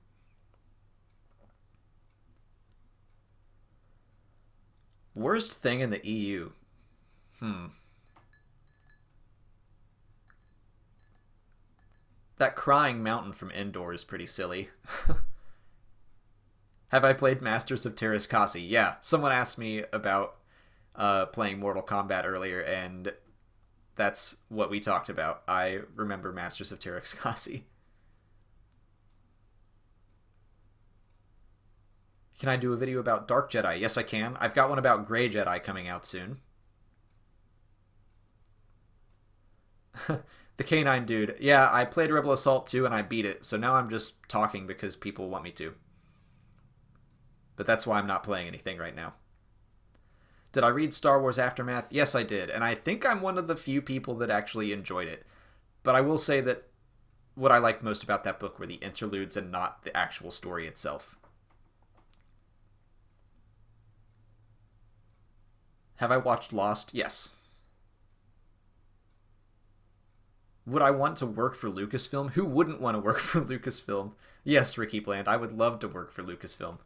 Worst thing in the EU? That crying mountain from Endor is pretty silly. Have I played Masters of Terras Kasi? Yeah, someone asked me about playing Mortal Kombat earlier, and that's what we talked about. I remember Masters of Terras Kasi. Can I do a video about Dark Jedi? Yes, I can. I've got one about Grey Jedi coming out soon. The Canine Dude. Yeah, I played Rebel Assault 2 and I beat it, so now I'm just talking because people want me to. But that's why I'm not playing anything right now. Did I read Star Wars Aftermath? Yes, I did, and I think I'm one of the few people that actually enjoyed it. But I will say that what I liked most about that book were the interludes and not the actual story itself. Have I watched Lost? Yes. Would I want to work for Lucasfilm? Who wouldn't want to work for Lucasfilm? Yes, Ricky Bland, I would love to work for Lucasfilm.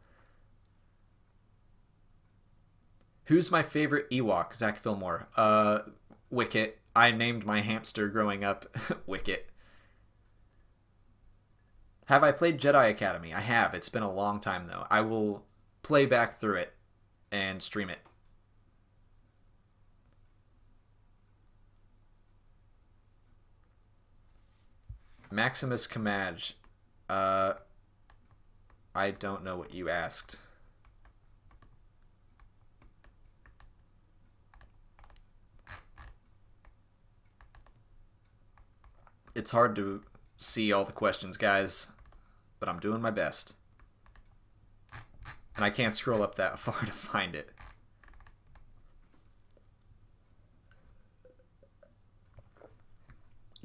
Who's my favorite Ewok? Zach Fillmore. Wicket. I named my hamster growing up Wicket. Have I played Jedi Academy? I have. It's been a long time, though. I will play back through it and stream it. Maximus Kamaj. I don't know what you asked. It's hard to see all the questions, guys, but I'm doing my best. And I can't scroll up that far to find it.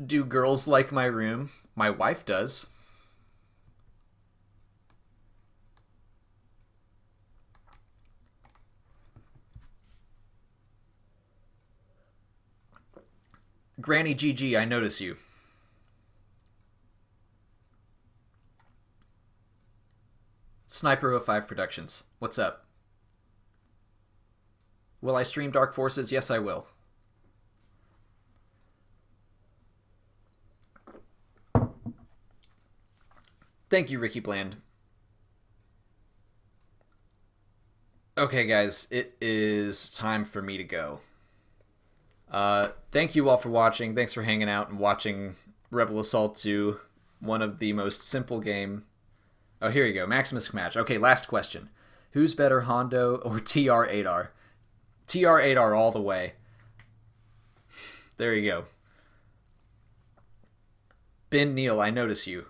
Do girls like my room? My wife does. Granny GG, I notice you. Sniper05 Productions, what's up? Will I stream Dark Forces? Yes, I will. Thank you, Ricky Bland. Okay, guys, it is time for me to go. Thank you all for watching. Thanks for hanging out and watching Rebel Assault 2, one of the most simple game. Oh, here you go. Maximus match. Okay, last question. Who's better, Hondo or TR-8R? TR-8R all the way. There you go. Ben Neal, I notice you.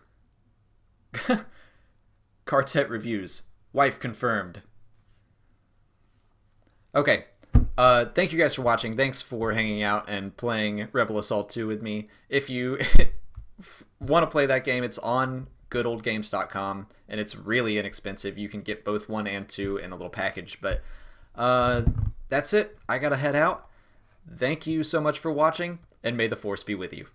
Quartet reviews. Wife confirmed. Okay. Thank you guys for watching. Thanks for hanging out and playing Rebel Assault 2 with me. If you want to play that game, it's on goodoldgames.com, and it's really inexpensive. You can get both 1 and 2 in a little package. But that's it. I gotta head out. Thank you so much for watching, and may the Force be with you.